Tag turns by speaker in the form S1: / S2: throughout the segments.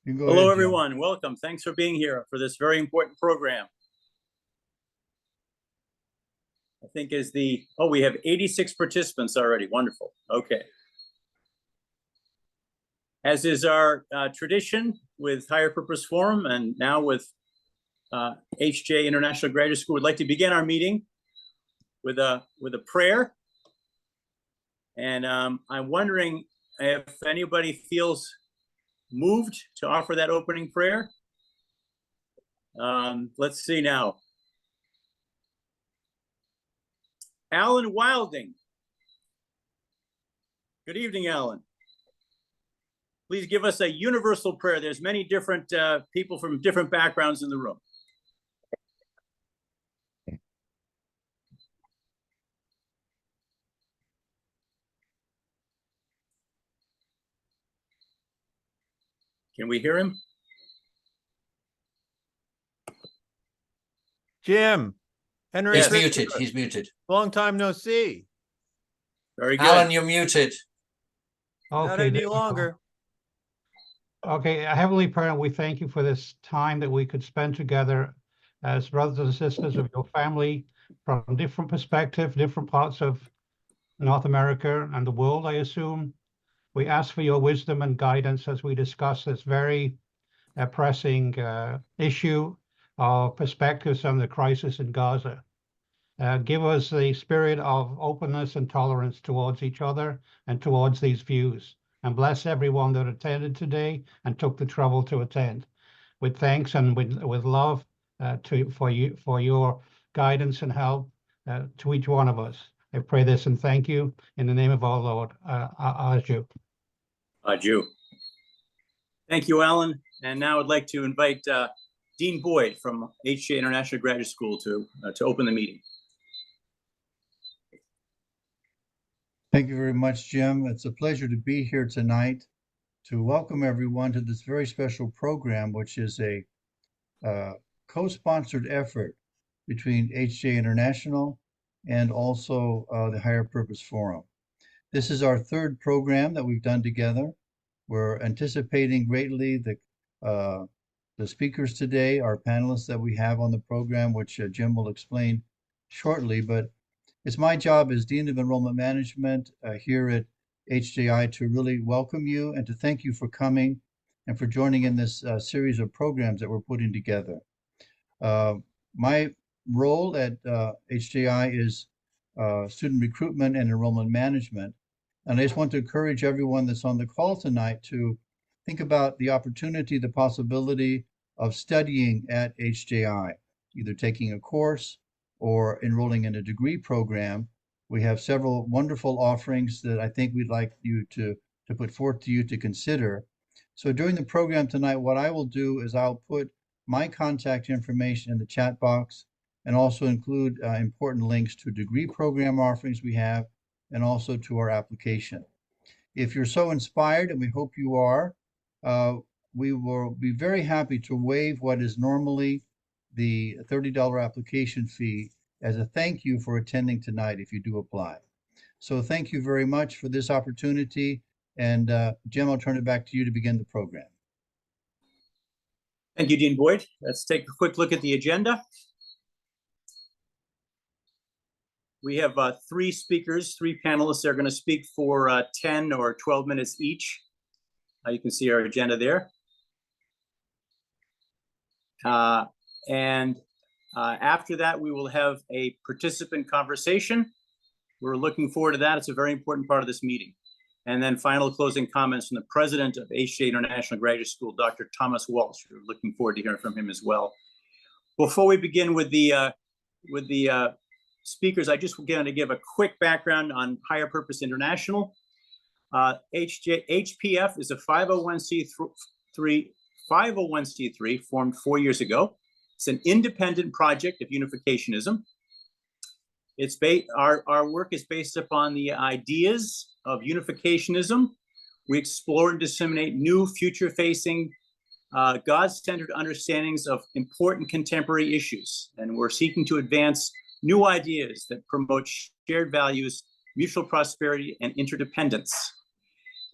S1: Hello, everyone. Welcome. Thanks for being here for this very important program. I think we have 86 participants already. Wonderful. Okay. As is our tradition with Higher Purpose Forum and now with HJI International Graduate School, we'd like to begin our meeting with a prayer. And I'm wondering if anybody feels moved to offer that opening prayer. Let's see now. Alan Wilding. Good evening, Alan. Please give us a universal prayer. There's many different people from different backgrounds in the room. Can we hear him?
S2: Jim. Henry.
S3: He's muted. He's muted.
S2: Long time no see.
S1: Very good.
S3: Alan, you're muted.
S2: Not any longer.
S4: Okay, Heavenly Parent, we thank you for this time that we could spend together as brothers and sisters of your family from different perspectives, different parts of North America and the world, I assume. We ask for your wisdom and guidance as we discuss this very pressing issue of perspectives on the crisis in Gaza. Give us the spirit of openness and tolerance towards each other and towards these views. And bless everyone that attended today and took the trouble to attend. With thanks and with love for your guidance and help to each one of us. I pray this and thank you in the name of our Lord, Aju.
S1: Aju. Thank you, Alan. And now I'd like to invite Dean Boyd from HJI International Graduate School to open the meeting.
S5: Thank you very much, Jim. It's a pleasure to be here tonight to welcome everyone to this very special program, which is a co-sponsored effort between HJI International and also the Higher Purpose Forum. This is our third program that we've done together. We're anticipating greatly the speakers today, our panelists that we have on the program, which Jim will explain shortly, but it's my job as Dean of Enrollment Management here at HJI to really welcome you and to thank you for coming and for joining in this series of programs that we're putting together. My role at HJI is student recruitment and enrollment management. And I just want to encourage everyone that's on the call tonight to think about the opportunity, the possibility of studying at HJI, either taking a course or enrolling in a degree program. We have several wonderful offerings that I think we'd like you to put forth to you to consider. So during the program tonight, what I will do is I'll put my contact information in the chat box and also include important links to degree program offerings we have and also to our application. If you're so inspired, and we hope you are, we will be very happy to waive what is normally the $30 application fee as a thank you for attending tonight if you do apply. So thank you very much for this opportunity. And Jim, I'll turn it back to you to begin the program.
S1: Thank you, Dean Boyd. Let's take a quick look at the agenda. We have three speakers, three panelists that are going to speak for 10 or 12 minutes each. You can see our agenda there. After that, we will have a participant conversation. We're looking forward to that. It's a very important part of this meeting. And then final closing comments from the president of HJI International Graduate School, Dr. Thomas Walsh. We're looking forward to hearing from him as well. Before we begin with the speakers, I just going to give a quick background on Higher Purpose International. HPF is a 501c3 formed 4 years ago. It's an independent project of unificationism. Our work is based upon the ideas of unificationism. We explore and disseminate new future-facing, God-centered understandings of important contemporary issues. And we're seeking to advance new ideas that promote shared values, mutual prosperity, and interdependence.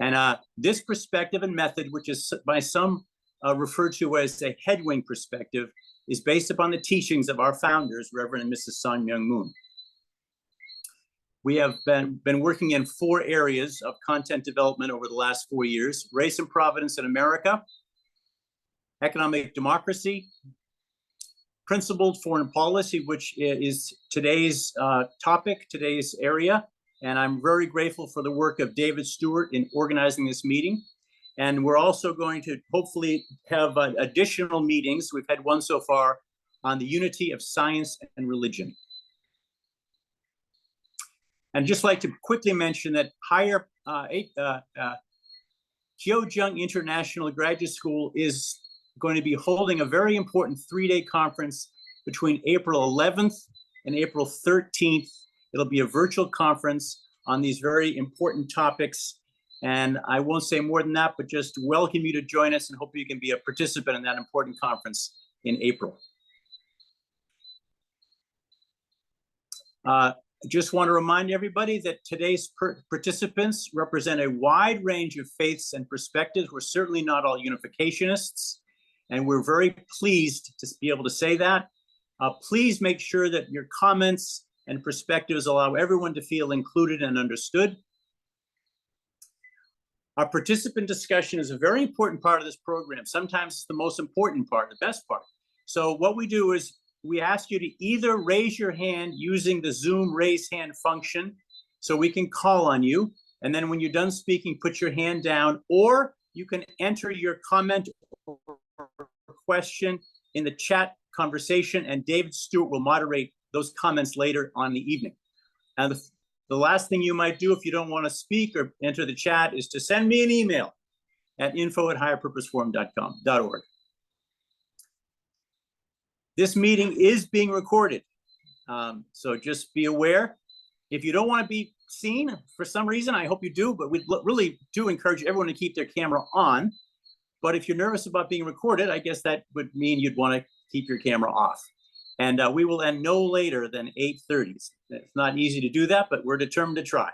S1: And this perspective and method, which is by some referred to as a headwing perspective, is based upon the teachings of our founders, Reverend and Mrs. Sun Myung Moon. We have been working in 4 areas of content development over the last 4 years: race and providence in America, economic democracy, principled foreign policy, which is today's topic, today's area. And I'm very grateful for the work of David Stewart in organizing this meeting. And we're also going to hopefully have additional meetings. We've had one so far on the unity of science and religion. And just like to quickly mention that Kyojung International Graduate School is going to be holding a very important 3-day conference between April 11th and April 13th. It'll be a virtual conference on these very important topics. And I won't say more than that, but just welcome you to join us and hope you can be a participant in that important conference in April. Just want to remind everybody that today's participants represent a wide range of faiths and perspectives. We're certainly not all unificationists, and we're very pleased to be able to say that. Please make sure that your comments and perspectives allow everyone to feel included and understood. Our participant discussion is a very important part of this program. Sometimes it's the most important part, the best part. So what we do is we ask you to either raise your hand using the Zoom raise hand function so we can call on you. And then when you're done speaking, put your hand down, or you can enter your comment or question in the chat conversation, and David Stewart will moderate those comments later on the evening. And the last thing you might do if you don't want to speak or enter the chat is to send me an email at info@higherpurposeforum.org. This meeting is being recorded, so just be aware. If you don't want to be seen for some reason, I hope you do, but we really do encourage everyone to keep their camera on. But if you're nervous about being recorded, I guess that would mean you'd want to keep your camera off. And we will end no later than 8:30. It's not easy to do that, but we're determined to try.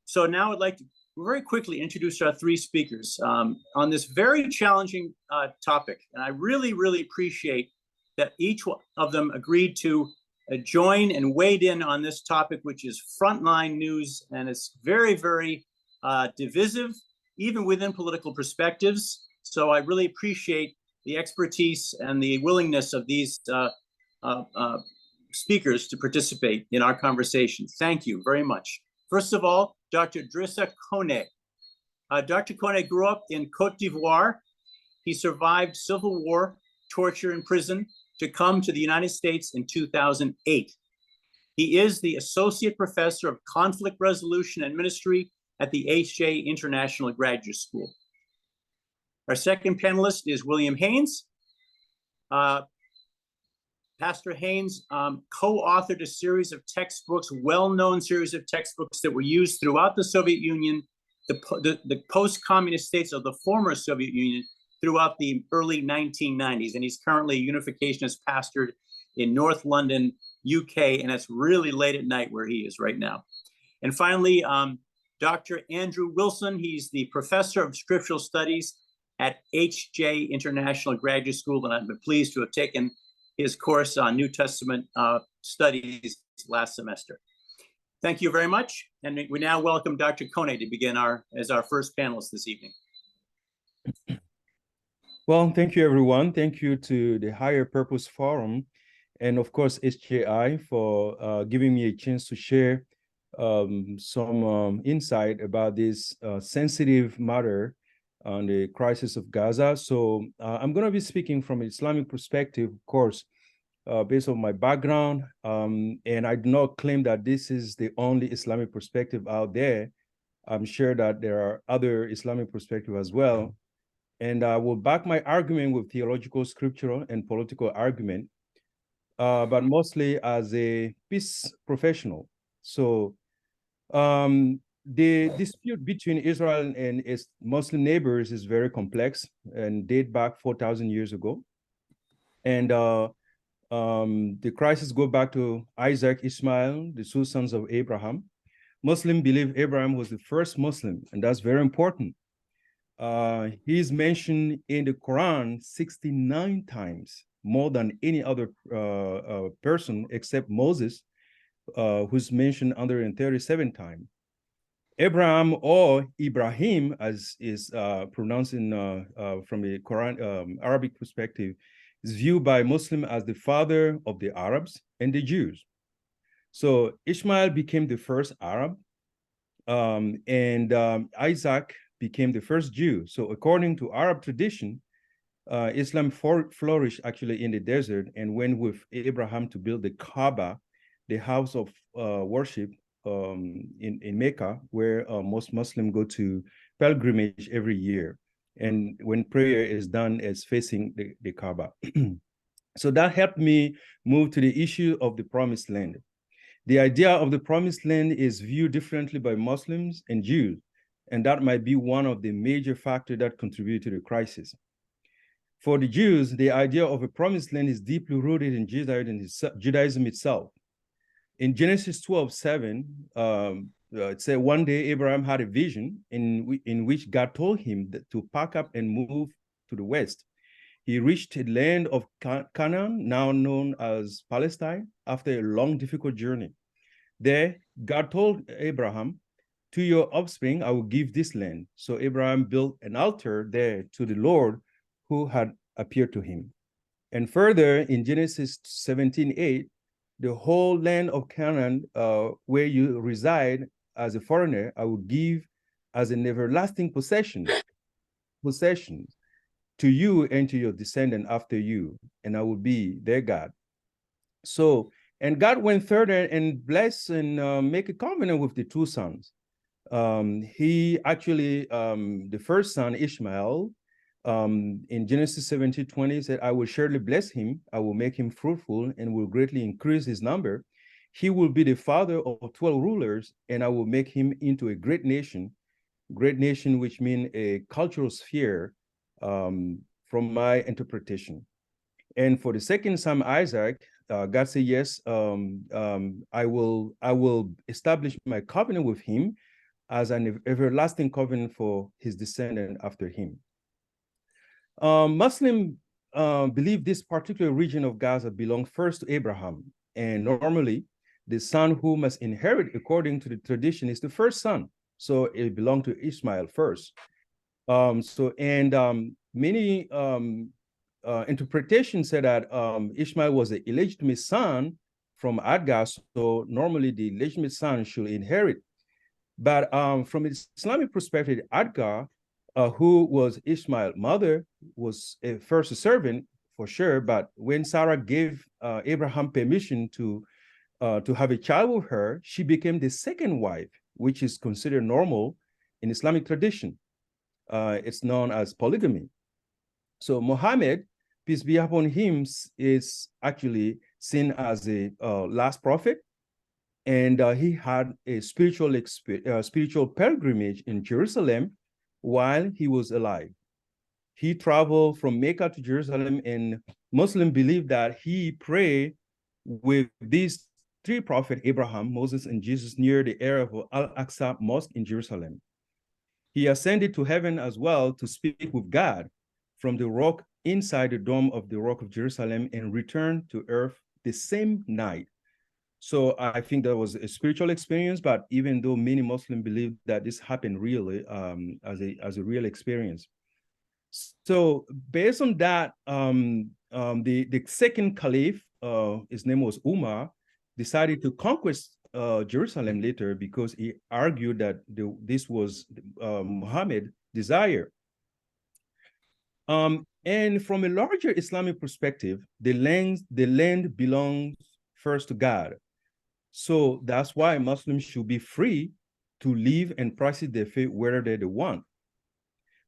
S1: So now I'd like to very quickly introduce our 3 speakers on this very challenging topic. And I really, really appreciate that each of them agreed to join and weighed in on this topic, which is frontline news. And it's very, very divisive, even within political perspectives. So I really appreciate the expertise and the willingness of these speakers to participate in our conversation. Thank you very much. First of all, Dr. Drissa Kone. Dr. Kone grew up in Cote d'Ivoire. He survived civil war, torture in prison, to come to the United States in 2008. He is the Associate Professor of Conflict Resolution and Ministry at the HJI International Graduate School. Our second panelist is William Haines. Pastor Haines co-authored a series of textbooks, well-known series of textbooks that were used throughout the Soviet Union, the post-communist states of the former Soviet Union throughout the early 1990s. And he's currently a unificationist pastor in North London, UK, and it's really late at night where he is right now. And finally, Dr. Andrew Wilson. He's the Professor of Scriptural Studies at HJI International Graduate School, and I've been pleased to have taken his course on New Testament studies last semester. Thank you very much. And we now welcome Dr. Kone to begin as our first panelist this evening.
S3: Well, thank you, everyone. Thank you to the Higher Purpose Forum, and of course, HJI for giving me a chance to share some insight about this sensitive matter on the crisis of Gaza. So I'm going to be speaking from an Islamic perspective, of course, based on my background. And I do not claim that this is the only Islamic perspective out there. I'm sure that there are other Islamic perspectives as well. And I will back my argument with theological, scriptural, and political argument, but mostly as a peace professional. So the dispute between Israel and its Muslim neighbors is very complex and date back 4,000 years ago. And the crisis go back to Isaac, Ishmael, the 2 sons of Abraham. Muslims believe Abraham was the first Muslim, and that's very important. He's mentioned in the Quran 69 times, more than any other person except Moses, who's mentioned 137 times. Abraham, or Ibrahim, as is pronounced from a Quran Arabic perspective, is viewed by Muslims as the father of the Arabs and the Jews. So Ishmael became the first Arab, and Isaac became the first Jew. So according to Arab tradition, Islam flourished actually in the desert and went with Abraham to build the Kaaba, the house of worship in Mecca, where most Muslims go to pilgrimage every year. And when prayer is done, it's facing the Kaaba. So that helped me move to the issue of the promised land. The idea of the promised land is viewed differently by Muslims and Jews, and that might be one of the major factors that contribute to the crisis. For the Jews, the idea of a promised land is deeply rooted in Judaism itself. In Genesis 12:7, it said one day Abraham had a vision in which God told him to pack up and move to the west. He reached the land of Canaan, now known as Palestine, after a long, difficult journey. There, God told Abraham, to your offspring, I will give this land. So Abraham built an altar there to the Lord who had appeared to him. And further, in Genesis 17:8, the whole land of Canaan, where you reside as a foreigner, I will give as an everlasting possession to you and to your descendant after you, and I will be their God. So, and God went further and bless and make a covenant with the two sons. He actually, the first son, Ishmael, in Genesis 17:20 said, I will surely bless him, I will make him fruitful and will greatly increase his number. He will be the father of 12 rulers, and I will make him into a great nation, which means a cultural sphere, from my interpretation. And for the second son, Isaac, God said, yes, I will establish my covenant with him as an everlasting covenant for his descendant after him. Muslims believe this particular region of Gaza belongs first to Abraham, and normally the son who must inherit according to the tradition is the first son. So it belonged to Ishmael first. Many interpretations say that Ishmael was an illegitimate son from Agar, so normally the legitimate son should inherit. But from an Islamic perspective, Agar, who was Ishmael's mother, was first a servant for sure. But when Sarah gave Abraham permission to have a child with her, she became the second wife, which is considered normal in Islamic tradition. It's known as polygamy. So Muhammad, peace be upon him, is actually seen as a last prophet. And he had a spiritual pilgrimage in Jerusalem while he was alive. He traveled from Mecca to Jerusalem, and Muslims believe that he prayed with these three prophets, Abraham, Moses, and Jesus, near the area of Al-Aqsa Mosque in Jerusalem. He ascended to heaven as well to speak with God from the rock inside the dome of the Rock of Jerusalem and returned to earth the same night. So I think that was a spiritual experience, but even though many Muslims believe that this happened really as a real experience. So based on that, the second caliph, his name was Umar, decided to conquest Jerusalem later because he argued that this was Muhammad's desire. And from a larger Islamic perspective, the land belongs first to God. So that's why Muslims should be free to live and practice their faith wherever they want.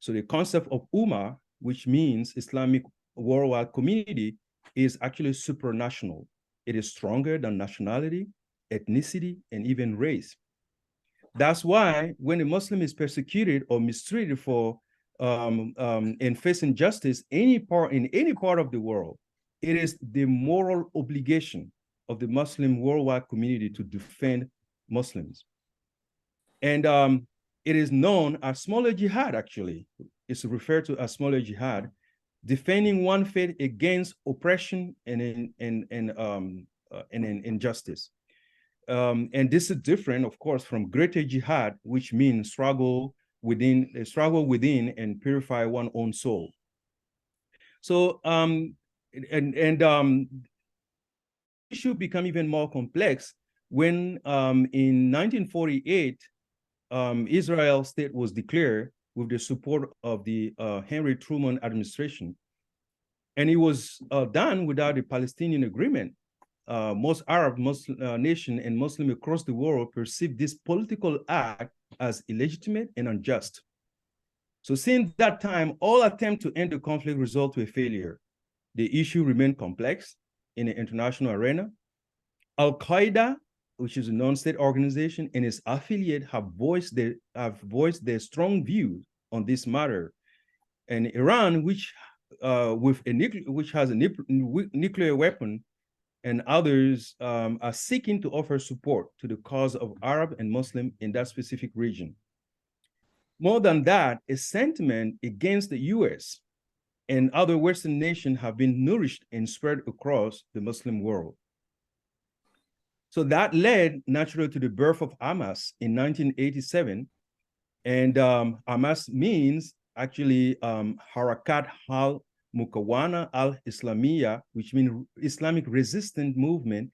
S3: So the concept of Ummah, which means Islamic worldwide community, is actually supranational. It is stronger than nationality, ethnicity, and even race. That's why when a Muslim is persecuted or mistreated and facing justice in any part of the world, it is the moral obligation of the Muslim worldwide community to defend Muslims. And it is known as smaller jihad, actually. is referred to as smaller jihad, defending one faith against oppression and injustice. And this is different, of course, from greater jihad, which means struggle within and purify one's own soul. So, issue become even more complex when in 1948, Israel state was declared with the support of the Henry Truman administration. And it was done without a Palestinian agreement. Most Arab nations and Muslims across the world perceive this political act as illegitimate and unjust. So since that time, all attempts to end the conflict result to a failure. The issue remained complex in the international arena. Al-Qaeda, which is a non-state organization, and its affiliate have voiced their strong views on this matter. And Iran, which has a nuclear weapon, and others are seeking to offer support to the cause of Arab and Muslim in that specific region. More than that, a sentiment against the US and other Western nations have been nourished and spread across the Muslim world. So that led naturally to the birth of Hamas in 1987. And Hamas means actually Harakat al-Mukawana al-Islamiyya, which means Islamic resistance movement.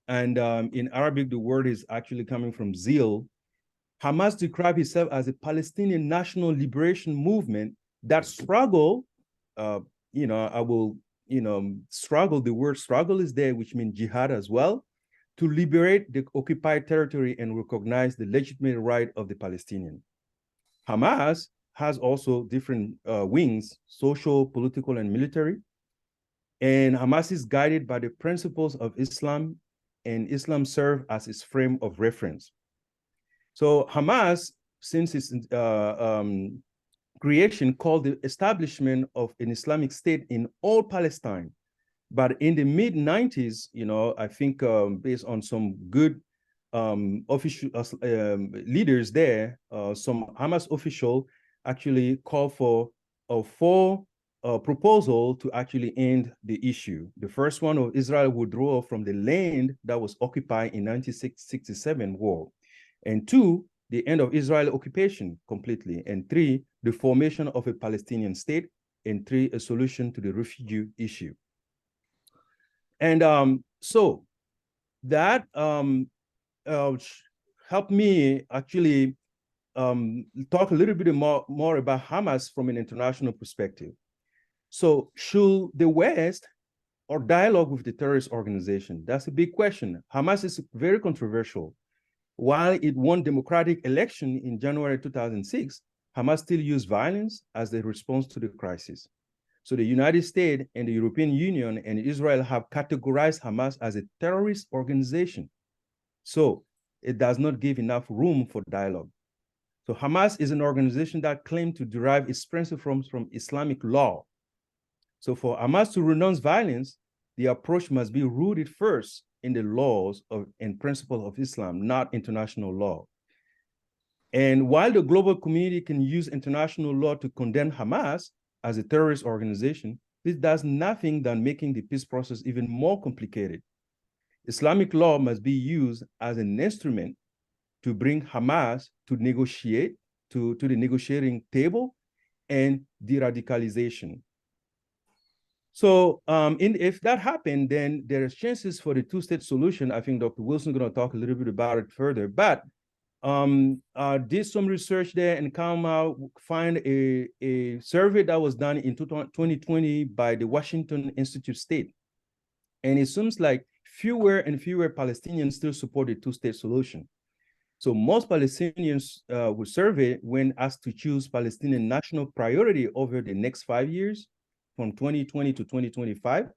S3: And in Arabic, the word is actually coming from zeal. Hamas described itself as a Palestinian national liberation movement that struggle, I will, struggle, the word struggle is there, which means jihad as well, to liberate the occupied territory and recognize the legitimate right of the Palestinian. Hamas has also different wings, social, political, and military. And Hamas is guided by the principles of Islam, and Islam serves as its frame of reference. So Hamas, since its creation, called the establishment of an Islamic state in all Palestine. But in the mid-90s, I think based on some good official leaders there, some Hamas official actually called for a full proposal to actually end the issue. The first one of Israel withdrawal from the land that was occupied in 1967 war. And 2, the end of Israel occupation completely. And 3, the formation of a Palestinian state. And 3, a solution to the refugee issue. And so that helped me actually talk a little bit more about Hamas from an international perspective. So should the West or dialogue with the terrorist organization? That's a big question. Hamas is very controversial. While it won democratic election in January 2006, Hamas still used violence as a response to the crisis. So the United States and the European Union and Israel have categorized Hamas as a terrorist organization. So it does not give enough room for dialogue. So Hamas is an organization that claims to derive its principles from Islamic law. So for Hamas to renounce violence, the approach must be rooted first in the laws and principles of Islam, not international law. And while the global community can use international law to condemn Hamas as a terrorist organization, this does nothing than making the peace process even more complicated. Islamic law must be used as an instrument to bring Hamas to negotiate, to the negotiating table and de-radicalization. So if that happened, then there's chances for the two-state solution. I think Dr. Wilson is going to talk a little bit about it further, but did some research there and find a survey that was done in 2020 by the Washington Institute State. And it seems like fewer and fewer Palestinians still support the two-state solution. So most Palestinians were surveyed when asked to choose Palestinian national priority over the next 5 years, from 2020 to 2025,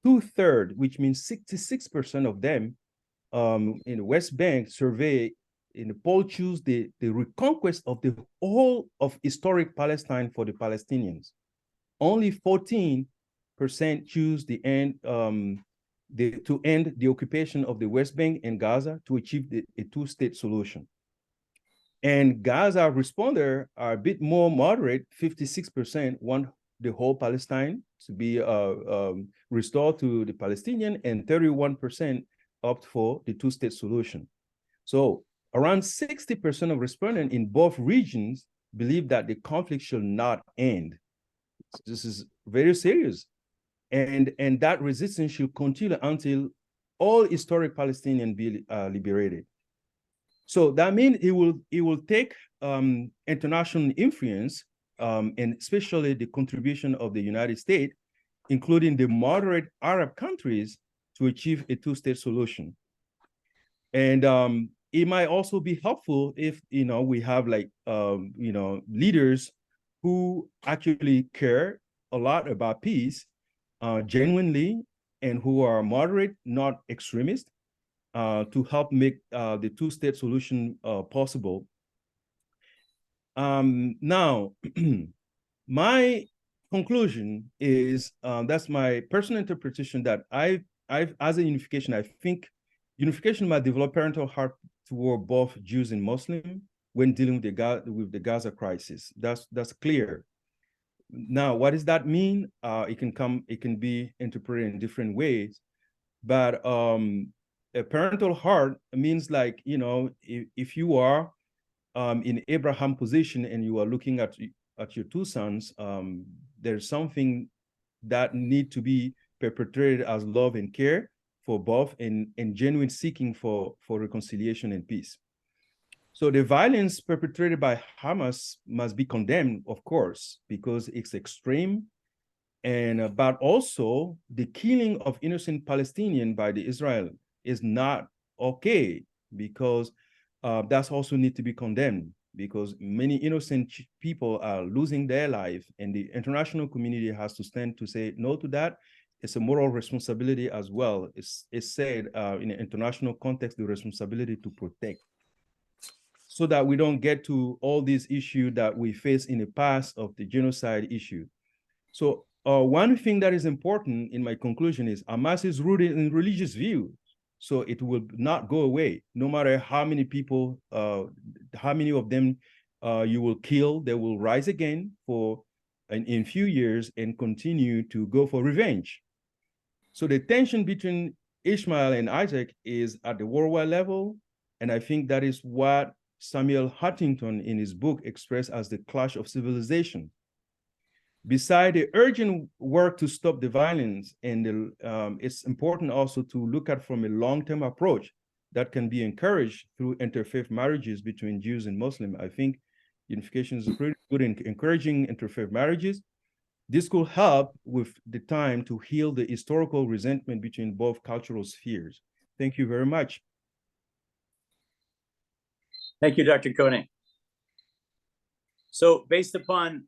S3: 2/3, which means 66% of them in the West Bank survey in the poll choose the reconquest of the whole of historic Palestine for the Palestinians. Only 14% choose the end to end the occupation of the West Bank and Gaza to achieve a two-state solution. And Gaza responder are a bit more moderate. 56% want the whole Palestine to be restored to the Palestinian, and 31% opt for the two-state solution. So around 60% of respondents in both regions believe that the conflict should not end. This is very serious. And that resistance should continue until all historic Palestinians be liberated. So that means it will take international influence, and especially the contribution of the United States, including the moderate Arab countries, to achieve a two-state solution. And it might also be helpful if we have leaders who actually care a lot about peace, genuinely, and who are moderate, not extremist, to help make the two-state solution possible. Now, my conclusion is, that's my personal interpretation, that I've as a unification, I think unification might develop parental heart toward both Jews and Muslims when dealing with the Gaza crisis. That's clear. Now, what does that mean? It can be interpreted in different ways, but a parental heart means, like, if you are in Abraham position and you are looking at your two sons, there's something that need to be perpetrated as love and care for both, and genuine seeking for reconciliation and peace. So the violence perpetrated by Hamas must be condemned, of course, because it's extreme, and but also the killing of innocent Palestinians by the Israel is not okay, because that's also need to be condemned, because many innocent people are losing their life, and the international community has to stand to say no to that. It's a moral responsibility as well. It's said in an international context, the responsibility to protect, so that we don't get to all these issues that we face in the past of the genocide issue. So one thing that is important in my conclusion is Hamas is rooted in religious view. So it will not go away, no matter how many people, how many of them you will kill, they will rise again in few years and continue to go for revenge. So the tension between Ishmael and Isaac is at the worldwide level. And I think that is what Samuel Huntington in his book expressed as the clash of civilization. Beside the urgent work to stop the violence, and it's important also to look at from a long-term approach that can be encouraged through interfaith marriages between Jews and Muslims. I think unification is pretty good in encouraging interfaith marriages. This could help with the time to heal the historical resentment between both cultural spheres. Thank you very much.
S1: Thank you, Dr. Kone. So based upon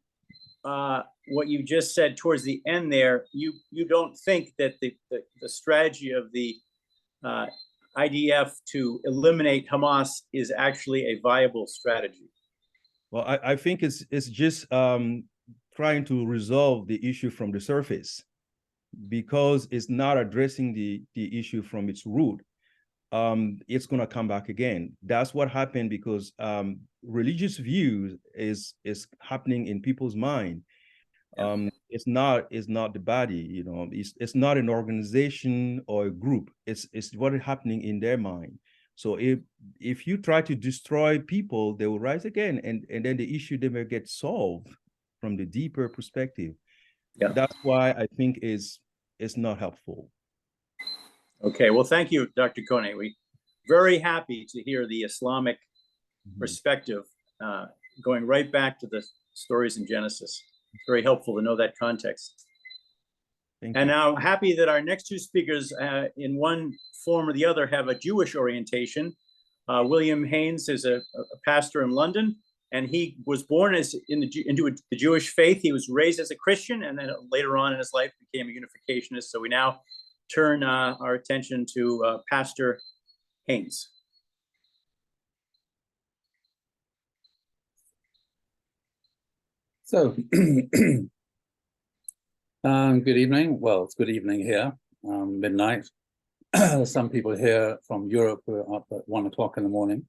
S1: what you just said towards the end there, you don't think that the strategy of the IDF to eliminate Hamas is actually a viable strategy?
S3: Well, I think it's just trying to resolve the issue from the surface, because it's not addressing the issue from its root. It's going to come back again. That's what happened, because religious views is happening in people's mind. It's not the body, it's not an organization or a group. It's what is happening in their mind. So if you try to destroy people, they will rise again, and then the issue never gets solved from the deeper perspective. Yeah. That's why I think it's not helpful.
S1: Okay, well, thank you, Dr. Kone. We're very happy to hear the Islamic perspective, going right back to the stories in Genesis. It's very helpful to know that context.
S3: Thank
S1: and
S3: you.
S1: now happy that our next two speakers, in one form or the other, have a Jewish orientation. William Haines is a pastor in London, and he was born into the Jewish faith. He was raised as a Christian, and then later on in his life became a unificationist. So we now turn our attention to Pastor Haines.
S6: So, good evening. Well, it's good evening here, midnight. Some people here from Europe who are up at 1 o'clock in the morning.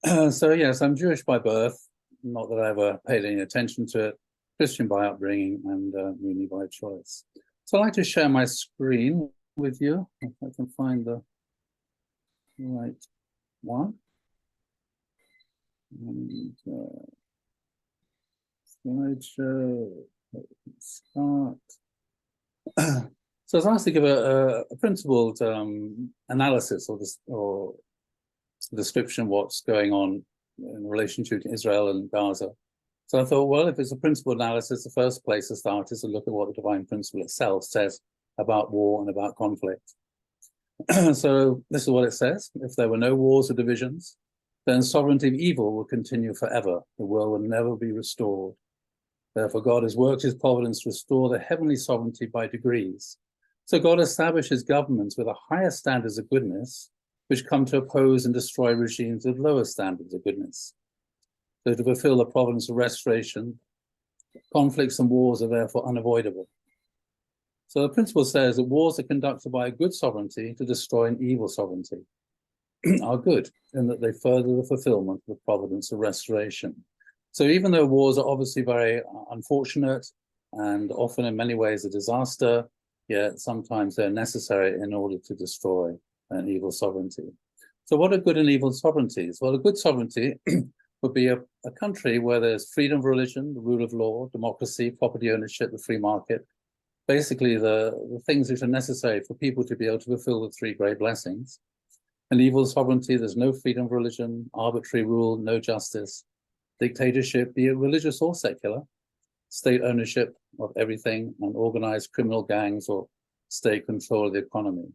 S6: So yes, I'm Jewish by birth, not that I ever paid any attention to it, Christian by upbringing, and Mooney by choice. So I'd like to share my screen with you, if I can find the right one. And, slideshow, start. So I was asked to give a principled analysis or description of what's going on in relation to Israel and Gaza. So I thought, well, if it's a principled analysis, the first place to start is to look at what the divine principle itself says about war and about conflict. So this is what it says. If there were no wars or divisions, then sovereignty of evil will continue forever. The world will never be restored. Therefore, God has worked his providence to restore the heavenly sovereignty by degrees. So God establishes governments with a higher standards of goodness, which come to oppose and destroy regimes with lower standards of goodness. So to fulfill the providence of restoration, conflicts and wars are therefore unavoidable. So the principle says that wars are conducted by a good sovereignty to destroy an evil sovereignty, are good in that they further the fulfillment of the providence of restoration. So even though wars are obviously very unfortunate and often in many ways a disaster, yet sometimes they're necessary in order to destroy an evil sovereignty. So what are good and evil sovereignties? Well, a good sovereignty would be a country where there's freedom of religion, the rule of law, democracy, property ownership, the free market, basically the things which are necessary for people to be able to fulfill the three great blessings. An evil sovereignty, there's no freedom of religion, arbitrary rule, no justice, dictatorship, be it religious or secular, state ownership of everything, and organized criminal gangs or state control of the economy.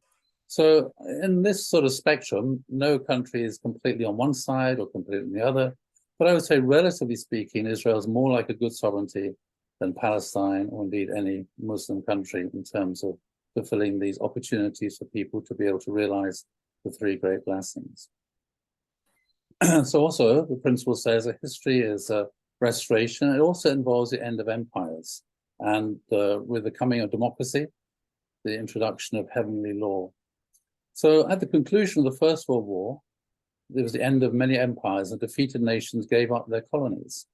S6: So in this sort of spectrum, no country is completely on one side or completely on the other. But I would say, relatively speaking, Israel is more like a good sovereignty than Palestine or indeed any Muslim country in terms of fulfilling these opportunities for people to be able to realize the three great blessings. So also, the principle says that history is a restoration. It also involves the end of empires and with the coming of democracy, the introduction of heavenly law. So at the conclusion of the First World War, there was the end of many empires and defeated nations gave up their colonies.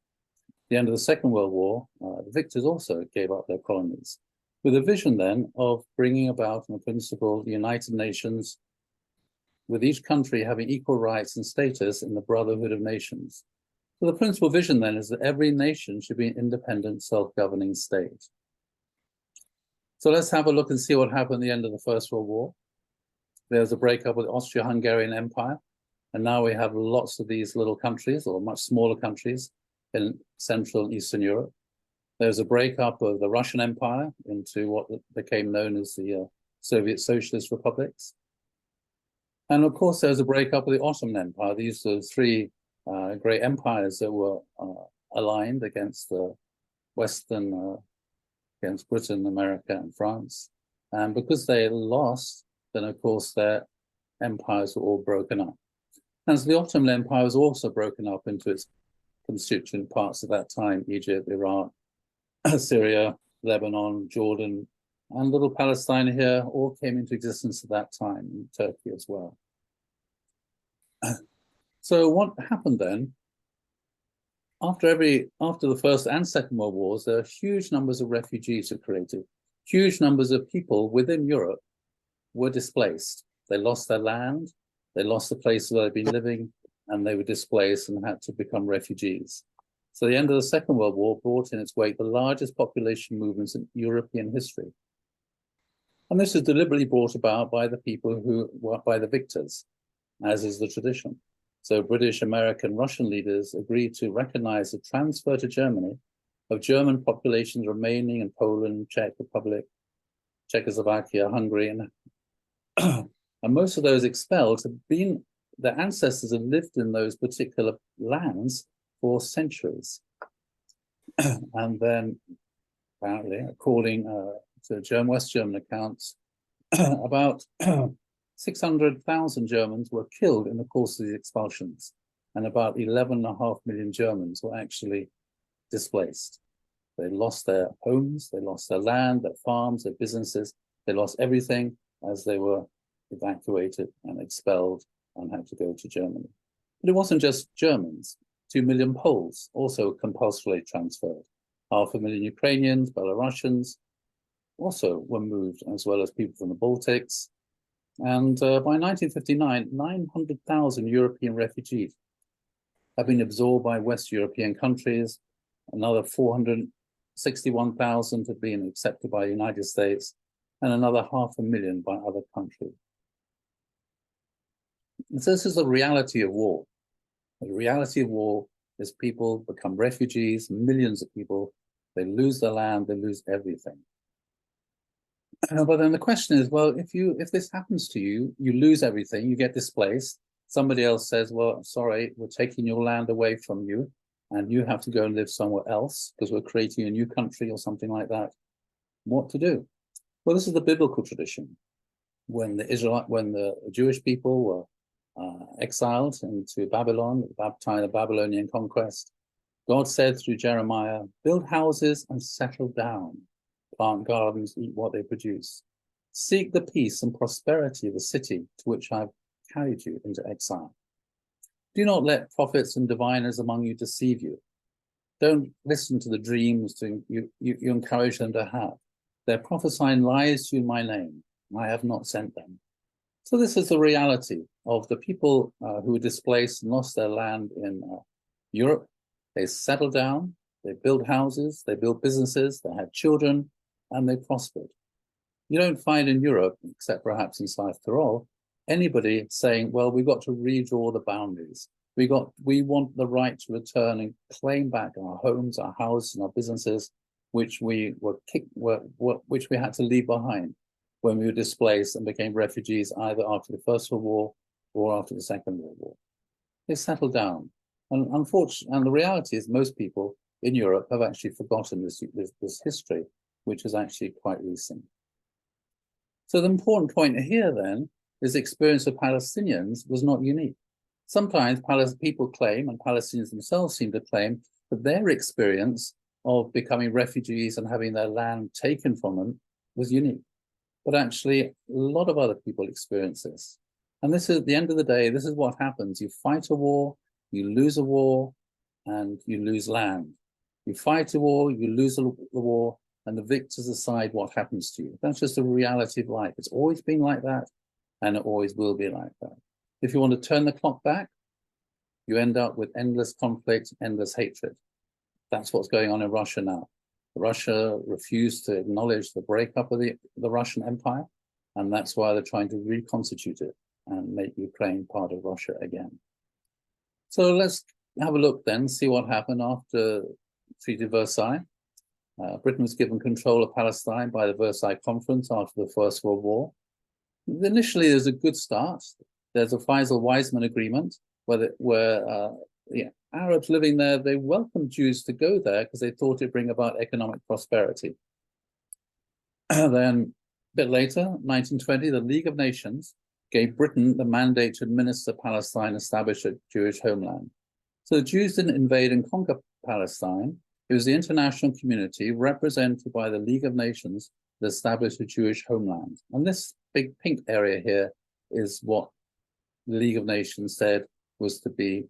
S6: The end of the Second World War, the victors also gave up their colonies, with a vision then of bringing about, in principle, the United Nations, with each country having equal rights and status in the brotherhood of nations. So the principal vision then is that every nation should be an independent, self-governing state. So let's have a look and see what happened at the end of the First World War. There's a breakup of the Austro-Hungarian Empire, and now we have lots of these little countries, or much smaller countries, in Central and Eastern Europe. There's a breakup of the Russian Empire into what became known as the Soviet Socialist Republics. And of course, there's a breakup of the Ottoman Empire. These are three great empires that were aligned against the Western, against Britain, America, and France. And because they lost, then of course their empires were all broken up. And so the Ottoman Empire was also broken up into its constituent parts at that time: Egypt, Iraq, Syria, Lebanon, Jordan, and little Palestine here all came into existence at that time, in Turkey as well. So what happened then? After the First and Second World Wars, there are huge numbers of refugees were created. Huge numbers of people within Europe were displaced. They lost their land, they lost the places where they'd been living, and they were displaced and had to become refugees. So the end of the Second World War brought in its wake the largest population movements in European history. And this is deliberately brought about by the people who were by the victors, as is the tradition. So British, American, Russian leaders agreed to recognize the transfer to Germany of German populations remaining in Poland, Czech Republic, Czechoslovakia, Hungary, and most of those expelled have been, their ancestors have lived in those particular lands for centuries. And then, apparently, according to West German accounts, about 600,000 Germans were killed in the course of the expulsions, and about 11.5 million Germans were actually displaced. They lost their homes, they lost their land, their farms, their businesses, they lost everything as they were evacuated and expelled and had to go to Germany. But it wasn't just Germans. 2 million Poles also compulsorily transferred. 500,000 Ukrainians, Belarusians also were moved, as well as people from the Baltics. And by 1959, 900,000 European refugees have been absorbed by West European countries. Another 461,000 have been accepted by the United States, and another 500,000 by other countries. And so this is the reality of war. The reality of war is people become refugees, millions of people, they lose their land, they lose everything. But then the question is, well, if this happens to you, you lose everything, you get displaced. Somebody else says, well, sorry, we're taking your land away from you, and you have to go and live somewhere else because we're creating a new country or something like that. What to do? Well, this is the biblical tradition. When the Jewish people were exiled into Babylon at the time of the Babylonian conquest, God said through Jeremiah, build houses and settle down, plant gardens, eat what they produce. Seek the peace and prosperity of the city to which I've carried you into exile. Do not let prophets and diviners among you deceive you. Don't listen to the dreams you encourage them to have. They're prophesying lies to you in my name. I have not sent them. So this is the reality of the people who were displaced and lost their land in Europe. They settled down, they built houses, they built businesses, they had children, and they prospered. You don't find in Europe, except perhaps in South Tyrol, anybody saying, well, we've got to redraw the boundaries. We want the right to return and claim back our homes, our houses, and our businesses, which we had to leave behind when we were displaced and became refugees either after the First World War or after the Second World War. They settled down. And unfortunately, and the reality is most people in Europe have actually forgotten this history, which is actually quite recent. So the important point here then is the experience of Palestinians was not unique. Sometimes people claim, and Palestinians themselves seem to claim, that their experience of becoming refugees and having their land taken from them was unique. But actually, a lot of other people experience this. And this is, at the end of the day, this is what happens. You fight a war, you lose a war, and you lose land. You fight a war, you lose the war, and the victors decide what happens to you. That's just the reality of life. It's always been like that, and it always will be like that. If you want to turn the clock back, you end up with endless conflict, endless hatred. That's what's going on in Russia now. Russia refused to acknowledge the breakup of the Russian Empire, and that's why they're trying to reconstitute it and make Ukraine part of Russia again. So let's have a look then, see what happened after Treaty of Versailles. Britain was given control of Palestine by the Versailles Conference after the First World War. Initially, there's a good start. There's a Faisal-Weizmann agreement where the Arabs living there, they welcomed Jews to go there because they thought it'd bring about economic prosperity. Then a bit later, 1920, the League of Nations gave Britain the mandate to administer Palestine, establish a Jewish homeland. So the Jews didn't invade and conquer Palestine. It was the international community represented by the League of Nations that established a Jewish homeland. And this big pink area here is what the League of Nations said was to be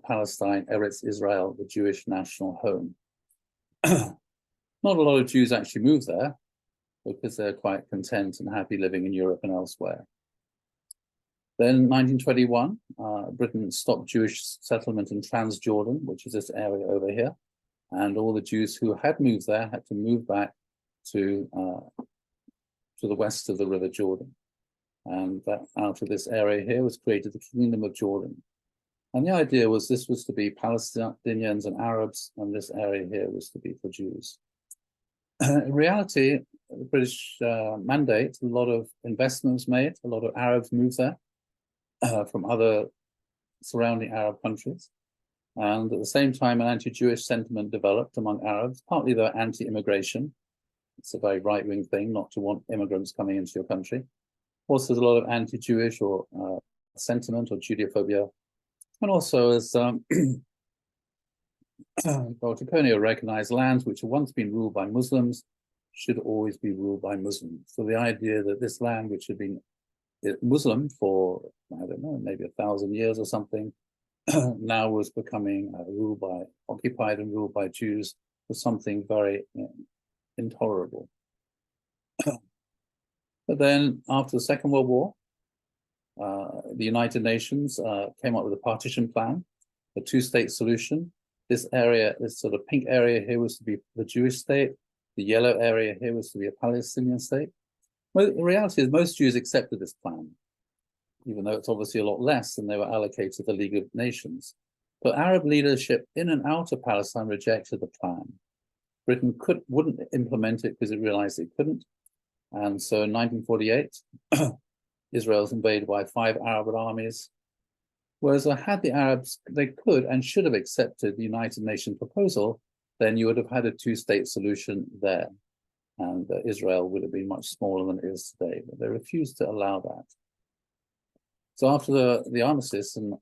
S6: Palestine, Eretz Israel, the Jewish national home. Not a lot of Jews actually moved there because they're quite content and happy living in Europe and elsewhere. Then 1921, Britain stopped Jewish settlement in Transjordan, which is this area over here. And all the Jews who had moved there had to move back to the west of the River Jordan. And that out of this area here was created the Kingdom of Jordan. And the idea was this was to be Palestinians and Arabs, and this area here was to be for Jews. In reality, the British mandate, a lot of investments made, a lot of Arabs moved there from other surrounding Arab countries. And at the same time, an anti-Jewish sentiment developed among Arabs, partly they're anti-immigration. It's a very right-wing thing not to want immigrants coming into your country. Also, there's a lot of anti-Jewish or sentiment or Judeophobia. And also, as Dr. Kone recognized, lands which have once been ruled by Muslims should always be ruled by Muslims. So the idea that this land, which had been Muslim for, I don't know, maybe 1,000 years or something, now was becoming occupied and ruled by Jews, was something very intolerable. But then after the Second World War, the United Nations came up with a partition plan, a two-state solution. This area, this sort of pink area here, was to be the Jewish state. The yellow area here was to be a Palestinian state. Well, the reality is most Jews accepted this plan, even though it's obviously a lot less than they were allocated to the League of Nations. But Arab leadership in and out of Palestine rejected the plan. Britain wouldn't implement it because it realized it couldn't. And so in 1948, Israel was invaded by 5 Arab armies. Whereas had the Arabs, they could and should have accepted the United Nations proposal, then you would have had a two-state solution there. And Israel would have been much smaller than it is today, but they refused to allow that. So after the armistice, and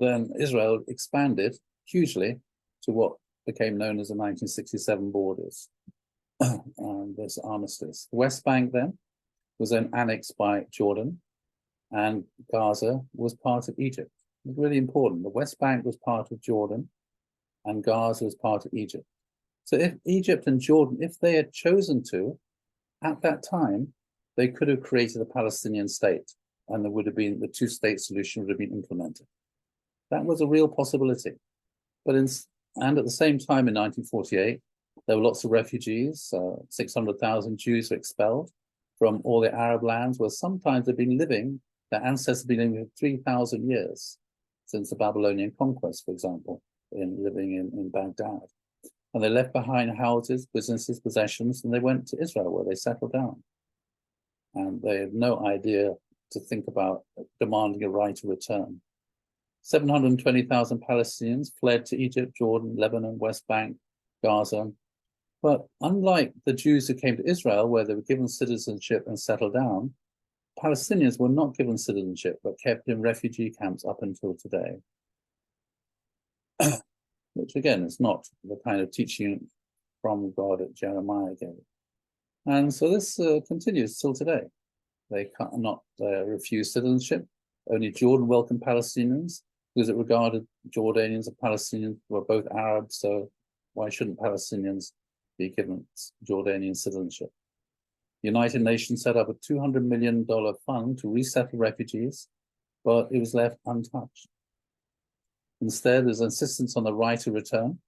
S6: then Israel expanded hugely to what became known as the 1967 borders and this armistice. The West Bank then was then annexed by Jordan, and Gaza was part of Egypt. It's really important. The West Bank was part of Jordan, and Gaza was part of Egypt. So if Egypt and Jordan, if they had chosen to, at that time, they could have created a Palestinian state, and there would have been the two-state solution would have been implemented. That was a real possibility. But and at the same time in 1948, there were lots of refugees. 600,000 Jews were expelled from all the Arab lands where sometimes they've been living, their ancestors have been living for 3,000 years since the Babylonian conquest, for example, living in Baghdad. And they left behind houses, businesses, possessions, and they went to Israel where they settled down. And they had no idea to think about demanding a right to return. 720,000 Palestinians fled to Egypt, Jordan, Lebanon, West Bank, Gaza. But unlike the Jews who came to Israel, where they were given citizenship and settled down, Palestinians were not given citizenship, but kept in refugee camps up until today. Which again is not the kind of teaching from God that Jeremiah gave. And so this continues till today. They cannot refuse citizenship. Only Jordan welcomed Palestinians because it regarded Jordanians and Palestinians were both Arabs, so why shouldn't Palestinians be given Jordanian citizenship? The United Nations set up a $200 million fund to resettle refugees, but it was left untouched. Instead, there's insistence on the right to return.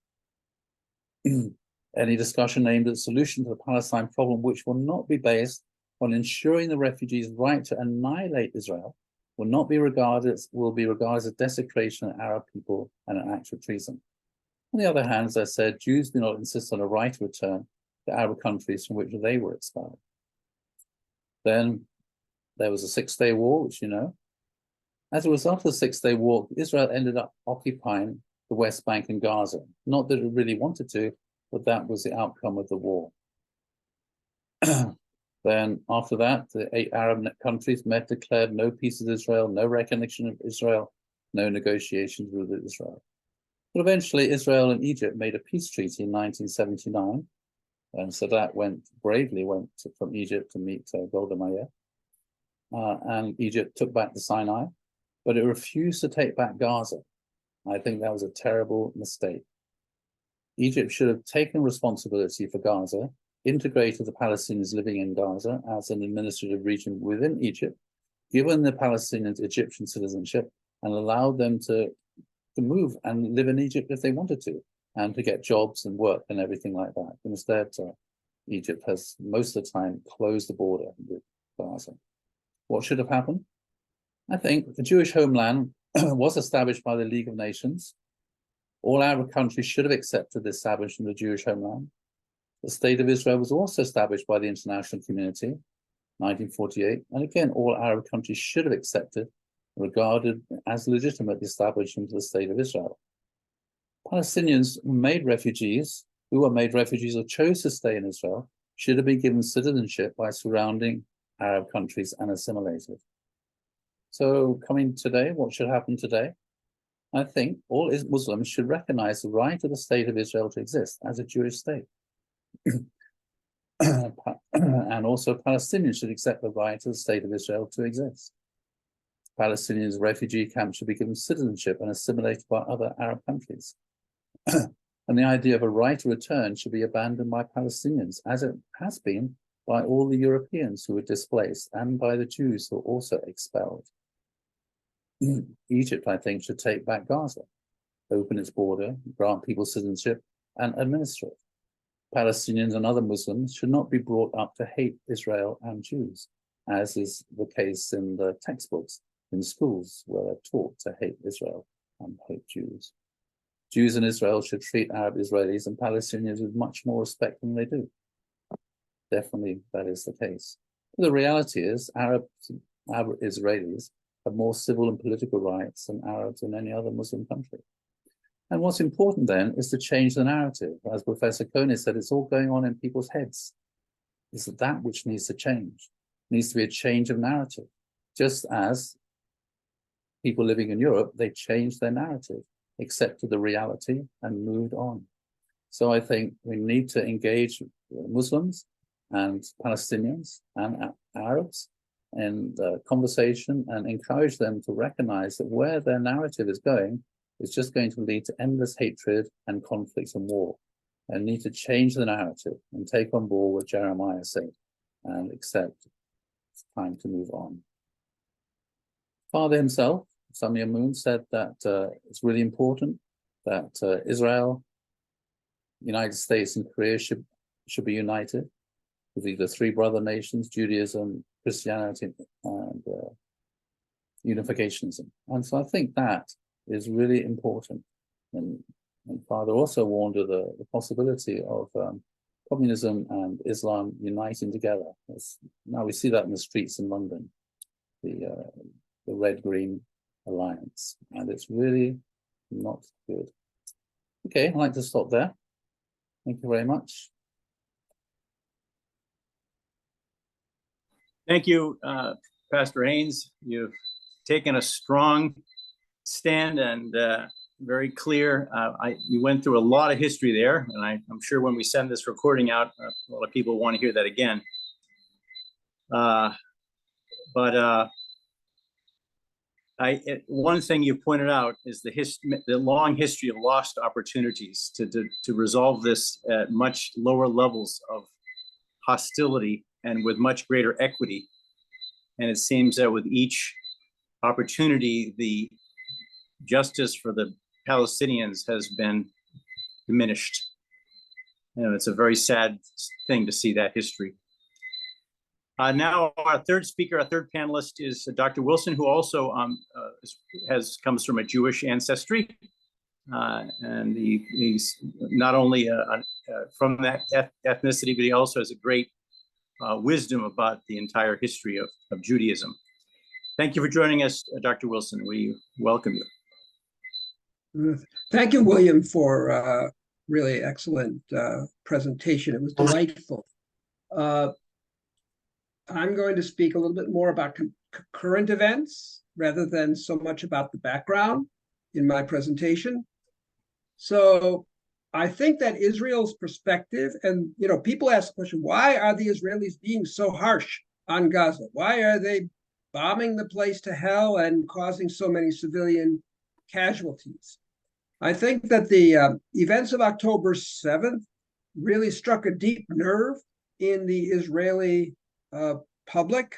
S6: Any discussion aimed at a solution to the Palestine problem, which will not be based on ensuring the refugees' right to annihilate Israel, will be regarded as desecration of Arab people and an act of treason. On the other hand, as I said, Jews do not insist on a right to return to Arab countries from which they were expelled. Then there was a Six-Day War, which you know. As a result of the Six-Day War, Israel ended up occupying the West Bank and Gaza. Not that it really wanted to, but that was the outcome of the war. Then after that, the 8 Arab countries declared no peace with Israel, no recognition of Israel, no negotiations with Israel. But eventually Israel and Egypt made a peace treaty in 1979. And Sadat bravely went from Egypt to meet Golda Meir. And Egypt took back the Sinai, but it refused to take back Gaza. I think that was a terrible mistake. Egypt should have taken responsibility for Gaza, integrated the Palestinians living in Gaza as an administrative region within Egypt, given the Palestinians Egyptian citizenship, and allowed them to move and live in Egypt if they wanted to, and to get jobs and work and everything like that. Instead, Egypt has most of the time closed the border with Gaza. What should have happened? I think the Jewish homeland was established by the League of Nations. All Arab countries should have accepted the establishment of the Jewish homeland. The State of Israel was also established by the international community, 1948. And again, all Arab countries should have accepted, regarded as legitimate the establishment of the State of Israel. Palestinians who were made refugees or chose to stay in Israel should have been given citizenship by surrounding Arab countries and assimilated. So coming today, what should happen today? I think all Muslims should recognize the right of the State of Israel to exist as a Jewish state. And also Palestinians should accept the right of the State of Israel to exist. Palestinians' refugee camps should be given citizenship and assimilated by other Arab countries. And the idea of a right to return should be abandoned by Palestinians, as it has been by all the Europeans who were displaced and by the Jews who were also expelled. Egypt, I think, should take back Gaza, open its border, grant people citizenship, and administer it. Palestinians and other Muslims should not be brought up to hate Israel and Jews, as is the case in the textbooks in schools where they're taught to hate Israel and hate Jews. Jews in Israel should treat Arab Israelis and Palestinians with much more respect than they do. Definitely that is the case. The reality is Arab Israelis have more civil and political rights than Arabs in any other Muslim country. And what's important then is to change the narrative. As Professor Kone said, it's all going on in people's heads. It's that which needs to change. It needs to be a change of narrative. Just as people living in Europe, they changed their narrative, accepted the reality and moved on. So I think we need to engage Muslims and Palestinians and Arabs in the conversation and encourage them to recognize that where their narrative is going is just going to lead to endless hatred and conflicts and war. And need to change the narrative and take on board what Jeremiah said and accept it's time to move on. Father himself, Samia Moon, said that it's really important that Israel, United States, and Korea should be united with the three brother nations, Judaism, Christianity, and unificationism. And so I think that is really important. And Father also warned of the possibility of communism and Islam uniting together. Now we see that in the streets in London, the red-green alliance, and it's really not good. Okay, I'd like to stop there. Thank you very much.
S1: Thank you, Pastor Haines. You've taken a strong stand and very clear. You went through a lot of history there, and I'm sure when we send this recording out, a lot of people want to hear that again. One thing you pointed out is the long history of lost opportunities to resolve this at much lower levels of hostility and with much greater equity. And it seems that with each opportunity, the justice for the Palestinians has been diminished. It's a very sad thing to see that history. Now our third speaker, our third panelist is Dr. Wilson, who also comes from a Jewish ancestry. And he's not only from that ethnicity, but he also has a great wisdom about the entire history of Judaism. Thank you for joining us, Dr. Wilson. We welcome you.
S7: Thank you, William, for a really excellent presentation. It was delightful. I'm going to speak a little bit more about current events rather than so much about the background in my presentation. So I think that Israel's perspective, and people ask the question, why are the Israelis being so harsh on Gaza? Why are they bombing the place to hell and causing so many civilian casualties? I think that the events of October 7th really struck a deep nerve in the Israeli public.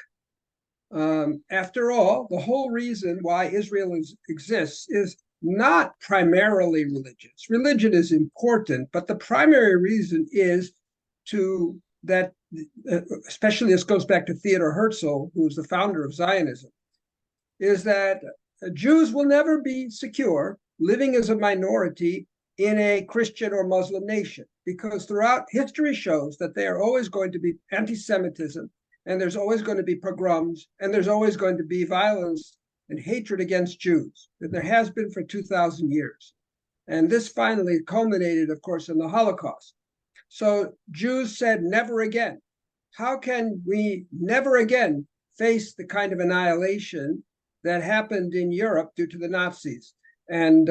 S7: After all, the whole reason why Israel exists is not primarily religious. Religion is important, but the primary reason is that, especially this goes back to Theodor Herzl, who was the founder of Zionism, is that Jews will never be secure living as a minority in a Christian or Muslim nation, because throughout history shows that there are always going to be anti-Semitism, and there's always going to be pogroms, and there's always going to be violence and hatred against Jews, that there has been for 2,000 years. And this finally culminated, of course, in the Holocaust. So Jews said, never again. How can we never again face the kind of annihilation that happened in Europe due to the Nazis? And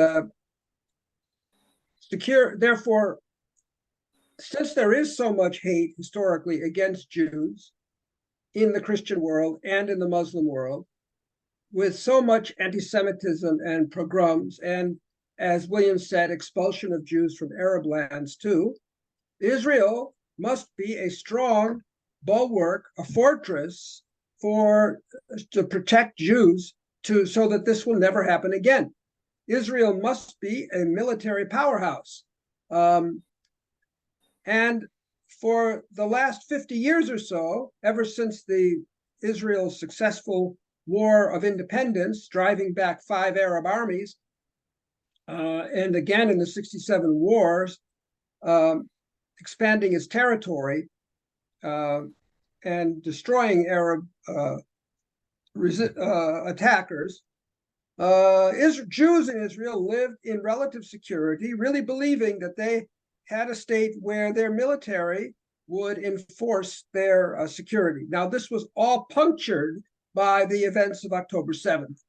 S7: therefore, since there is so much hate historically against Jews in the Christian world and in the Muslim world, with so much anti-Semitism and pogroms, and as William said, expulsion of Jews from Arab lands too, Israel must be a strong bulwark, a fortress to protect Jews so that this will never happen again. Israel must be a military powerhouse. And for the last 50 years or so, ever since Israel's successful War of Independence, driving back 5 Arab armies, and again in the 67 wars, expanding its territory and destroying Arab attackers, Jews in Israel lived in relative security, really believing that they had a state where their military would enforce their security. Now, this was all punctured by the events of October 7th.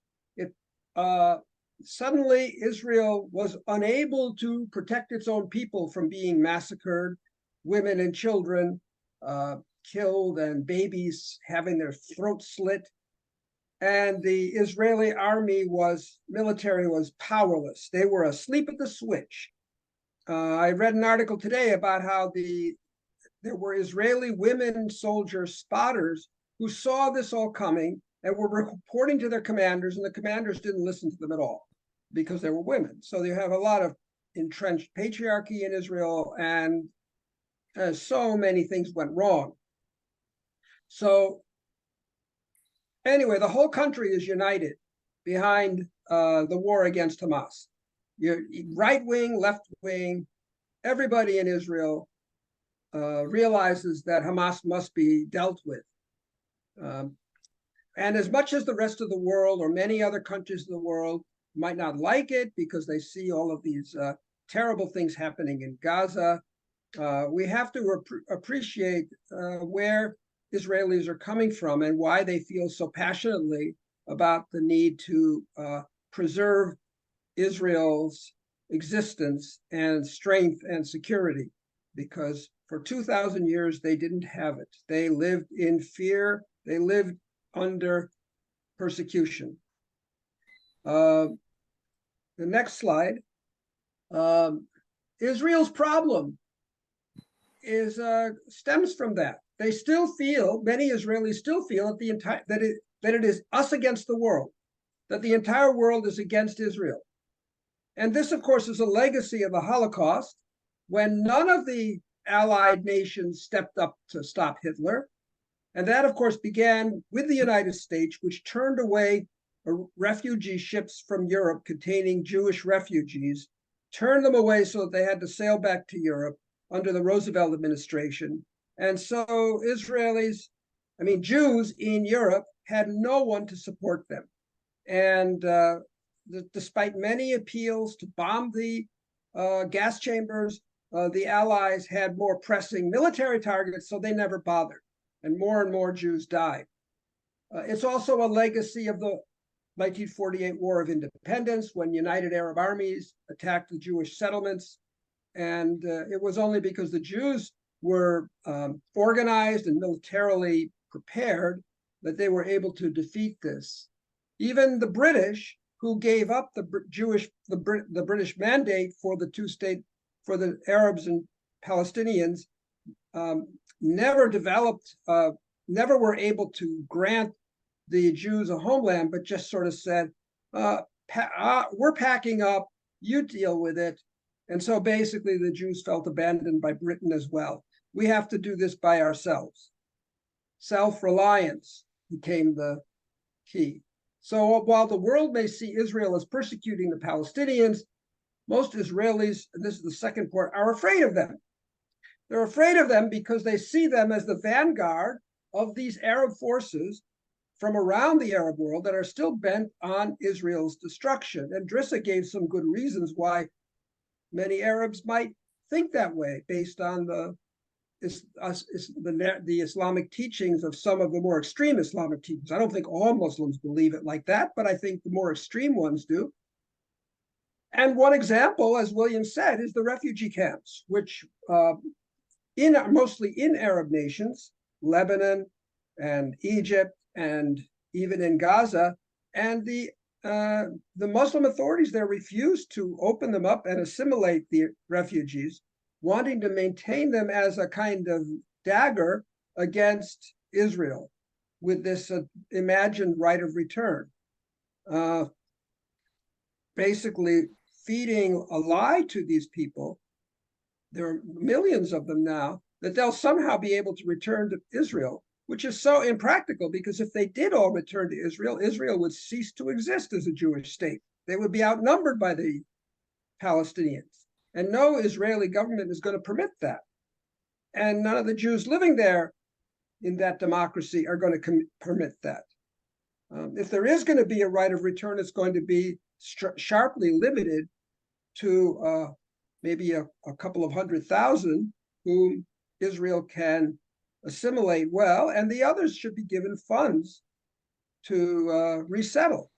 S7: Suddenly, Israel was unable to protect its own people from being massacred, women and children killed, and babies having their throats slit. And the Israeli military was powerless. They were asleep at the switch. I read an article today about how there were Israeli women soldier spotters who saw this all coming and were reporting to their commanders, and the commanders didn't listen to them at all because they were women. So you have a lot of entrenched patriarchy in Israel, and so many things went wrong. So anyway, the whole country is united behind the war against Hamas. You're right wing, left wing, everybody in Israel realizes that Hamas must be dealt with. And as much as the rest of the world or many other countries in the world might not like it because they see all of these terrible things happening in Gaza, we have to appreciate where Israelis are coming from and why they feel so passionately about the need to preserve Israel's existence and strength and security, because for 2,000 years they didn't have it. They lived in fear. They lived under persecution. The next slide. Israel's problem stems from that. They still feel, many Israelis still feel that it is us against the world, that the entire world is against Israel. And this, of course, is a legacy of the Holocaust, when none of the Allied nations stepped up to stop Hitler. And that, of course, began with the United States, which turned away refugee ships from Europe containing Jewish refugees, turned them away so that they had to sail back to Europe under the Roosevelt administration. And so Jews in Europe had no one to support them. And despite many appeals to bomb the gas chambers, the Allies had more pressing military targets, so they never bothered. And more Jews died. It's also a legacy of the 1948 War of Independence, when United Arab Armies attacked the Jewish settlements. And it was only because the Jews were organized and militarily prepared that they were able to defeat this. Even the British, who gave up the British mandate for the Arabs and Palestinians, never were able to grant the Jews a homeland, but just sort of said, we're packing up, you deal with it. And so basically the Jews felt abandoned by Britain as well. We have to do this by ourselves. Self-reliance became the key. So while the world may see Israel as persecuting the Palestinians, most Israelis, and this is the second part, are afraid of them. They're afraid of them because they see them as the vanguard of these Arab forces from around the Arab world that are still bent on Israel's destruction. And Drissa gave some good reasons why many Arabs might think that way, based on the Islamic teachings of some of the more extreme Islamic teachings. I don't think all Muslims believe it like that, but I think the more extreme ones do. And one example, as William said, is the refugee camps, which mostly in Arab nations, Lebanon and Egypt, and even in Gaza, and the Muslim authorities there refused to open them up and assimilate the refugees, wanting to maintain them as a kind of dagger against Israel with this imagined right of return. Basically feeding a lie to these people, there are millions of them now, that they'll somehow be able to return to Israel, which is so impractical, because if they did all return to Israel, Israel would cease to exist as a Jewish state. They would be outnumbered by the Palestinians. And no Israeli government is going to permit that. And none of the Jews living there in that democracy are going to permit that. If there is going to be a right of return, it's going to be sharply limited to maybe a couple of 100,000 whom Israel can assimilate well, and the others should be given funds to resettle.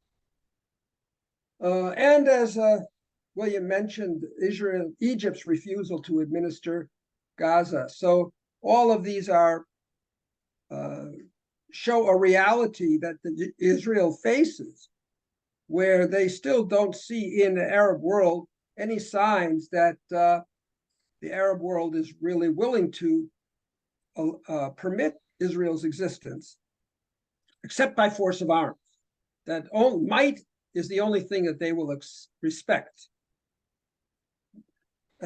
S7: And as William mentioned, Egypt's refusal to administer Gaza. So all of these are show a reality that Israel faces, where they still don't see in the Arab world any signs that the Arab world is really willing to permit Israel's existence, except by force of arms. That might is the only thing that they will respect.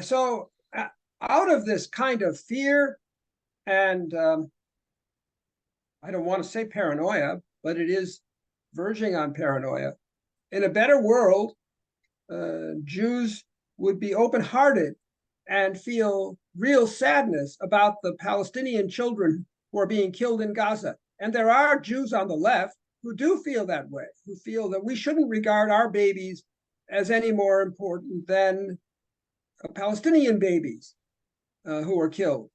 S7: So out of this kind of fear and I don't want to say paranoia, but it is verging on paranoia. In a better world, Jews would be open-hearted and feel real sadness about the Palestinian children who are being killed in Gaza. And there are Jews on the left who do feel that way, who feel that we shouldn't regard our babies as any more important than Palestinian babies who are killed.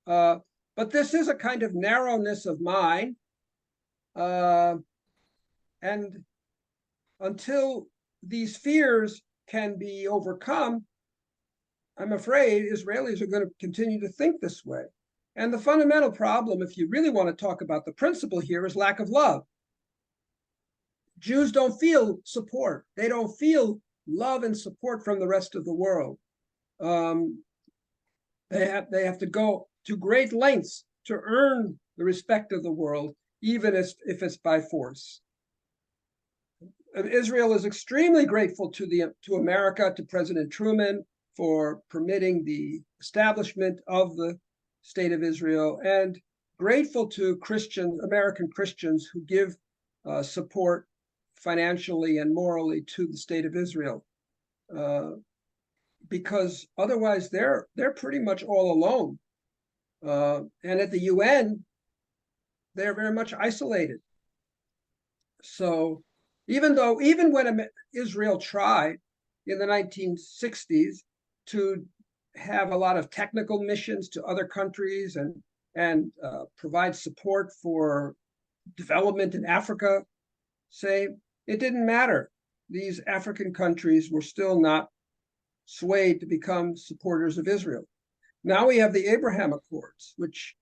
S7: But this is a kind of narrowness of mind. And until these fears can be overcome, I'm afraid Israelis are going to continue to think this way. And the fundamental problem, if you really want to talk about the principle here, is lack of love. Jews don't feel support. They don't feel love and support from the rest of the world. They have to go to great lengths to earn the respect of the world, even if it's by force. Israel is extremely grateful to America, to President Truman, for permitting the establishment of the State of Israel, and grateful to American Christians who give support financially and morally to the State of Israel, because otherwise they're pretty much all alone. And at the UN, they're very much isolated. So even when Israel tried in the 1960s to have a lot of technical missions to other countries and provide support for development in Africa, say, it didn't matter. These African countries were still not swayed to become supporters of Israel. Now we have the Abraham Accords, which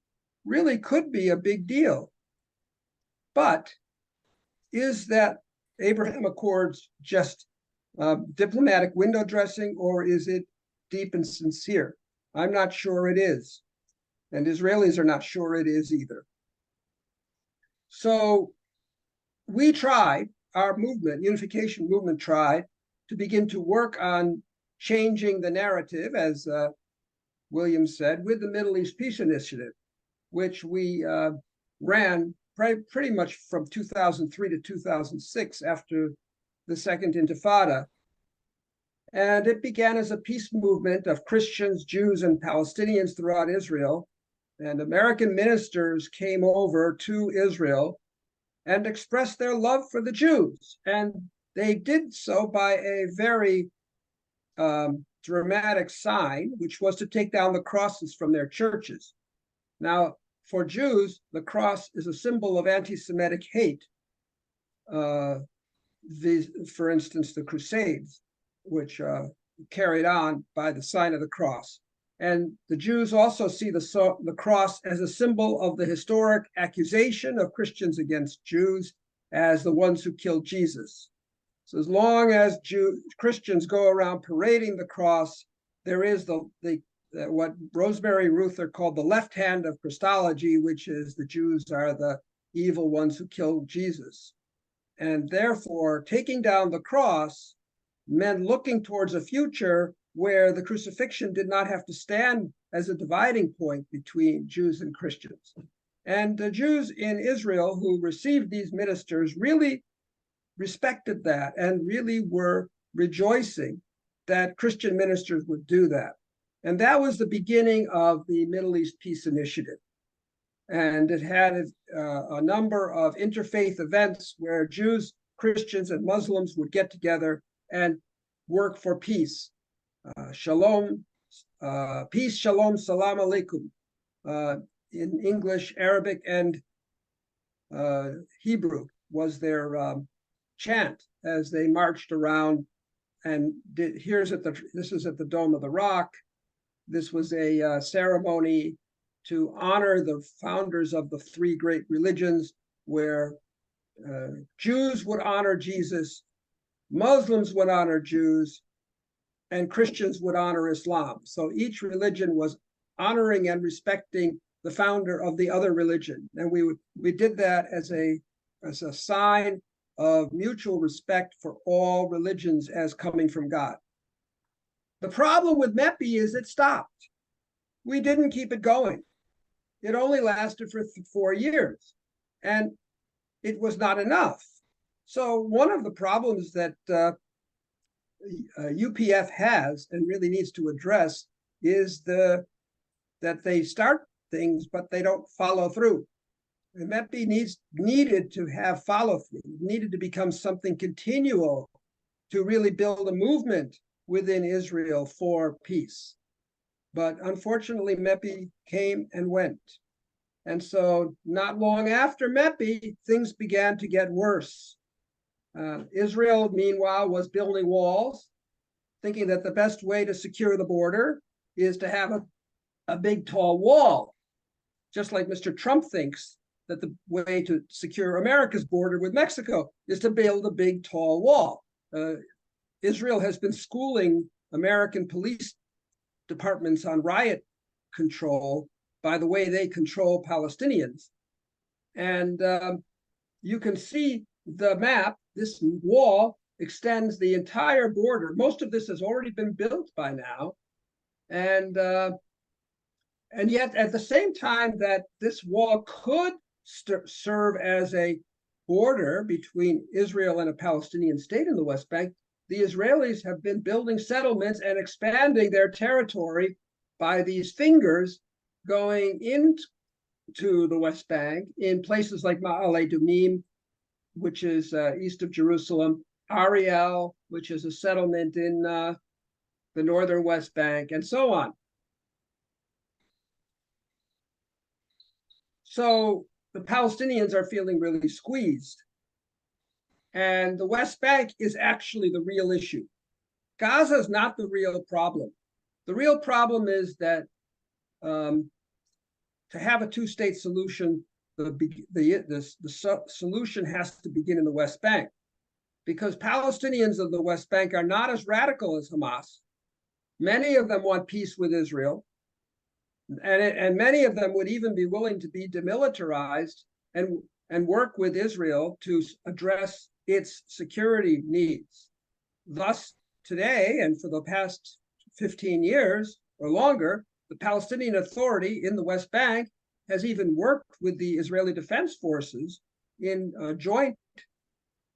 S7: really could be a big deal. But is that Abraham Accords just diplomatic window dressing, or is it deep and sincere? I'm not sure it is. And Israelis are not sure it is either. So we tried, our movement, unification movement, tried to begin to work on changing the narrative, as William said, with the Middle East Peace Initiative, which we ran pretty much from 2003 to 2006 after the Second Intifada. And it began as a peace movement of Christians, Jews, and Palestinians throughout Israel. And American ministers came over to Israel and expressed their love for the Jews. And they did so by a very dramatic sign, which was to take down the crosses from their churches. Now, for Jews, the cross is a symbol of anti-Semitic hate. For instance, the Crusades, which carried on by the sign of the cross. And the Jews also see the cross as a symbol of the historic accusation of Christians against Jews as the ones who killed Jesus. So as long as Christians go around parading the cross, there is what Rosemary Ruther called the left hand of Christology, which is the Jews are the evil ones who killed Jesus. And therefore, taking down the cross meant looking towards a future where the crucifixion did not have to stand as a dividing point between Jews and Christians. And the Jews in Israel who received these ministers really respected that and really were rejoicing that Christian ministers would do that. And that was the beginning of the Middle East Peace Initiative. And it had a number of interfaith events where Jews, Christians, and Muslims would get together and work for peace. Shalom, peace, shalom, salam alaikum, in English, Arabic, and Hebrew was their chant as they marched around. And this is at the Dome of the Rock. This was a ceremony to honor the founders of the three great religions, where Jews would honor Jesus, Muslims would honor Jews, and Christians would honor Islam. So each religion was honoring and respecting the founder of the other religion. And we did that as a sign of mutual respect for all religions as coming from God. The problem with MEPI is it stopped. We didn't keep it going. It only lasted for 4 years, and it was not enough. So one of the problems that UPF has and really needs to address is that they start things, but they don't follow through. And MEPI needed to have follow through, needed to become something continual to really build a movement within Israel for peace. But unfortunately, MEPI came and went. And so not long after MEPI, things began to get worse. Israel, meanwhile, was building walls, thinking that the best way to secure the border is to have a big, tall wall, just like Mr. Trump thinks that the way to secure America's border with Mexico is to build a big, tall wall. Israel has been schooling American police departments on riot control by the way they control Palestinians. And you can see the map. This wall extends the entire border. Most of this has already been built by now. And yet at the same time that this wall could serve as a border between Israel and a Palestinian state in the West Bank, the Israelis have been building settlements and expanding their territory by these fingers going into the West Bank in places like Ma'ale Dumim, which is east of Jerusalem, Ariel, which is a settlement in the northern West Bank, and so on. So the Palestinians are feeling really squeezed. And the West Bank is actually the real issue. Gaza is not the real problem. The real problem is that to have a two-state solution, the solution has to begin in the West Bank, because Palestinians of the West Bank are not as radical as Hamas. Many of them want peace with Israel, and many of them would even be willing to be demilitarized and work with Israel to address its security needs. Thus, today, and for the past 15 years or longer, the Palestinian Authority in the West Bank has even worked with the Israeli Defense Forces in joint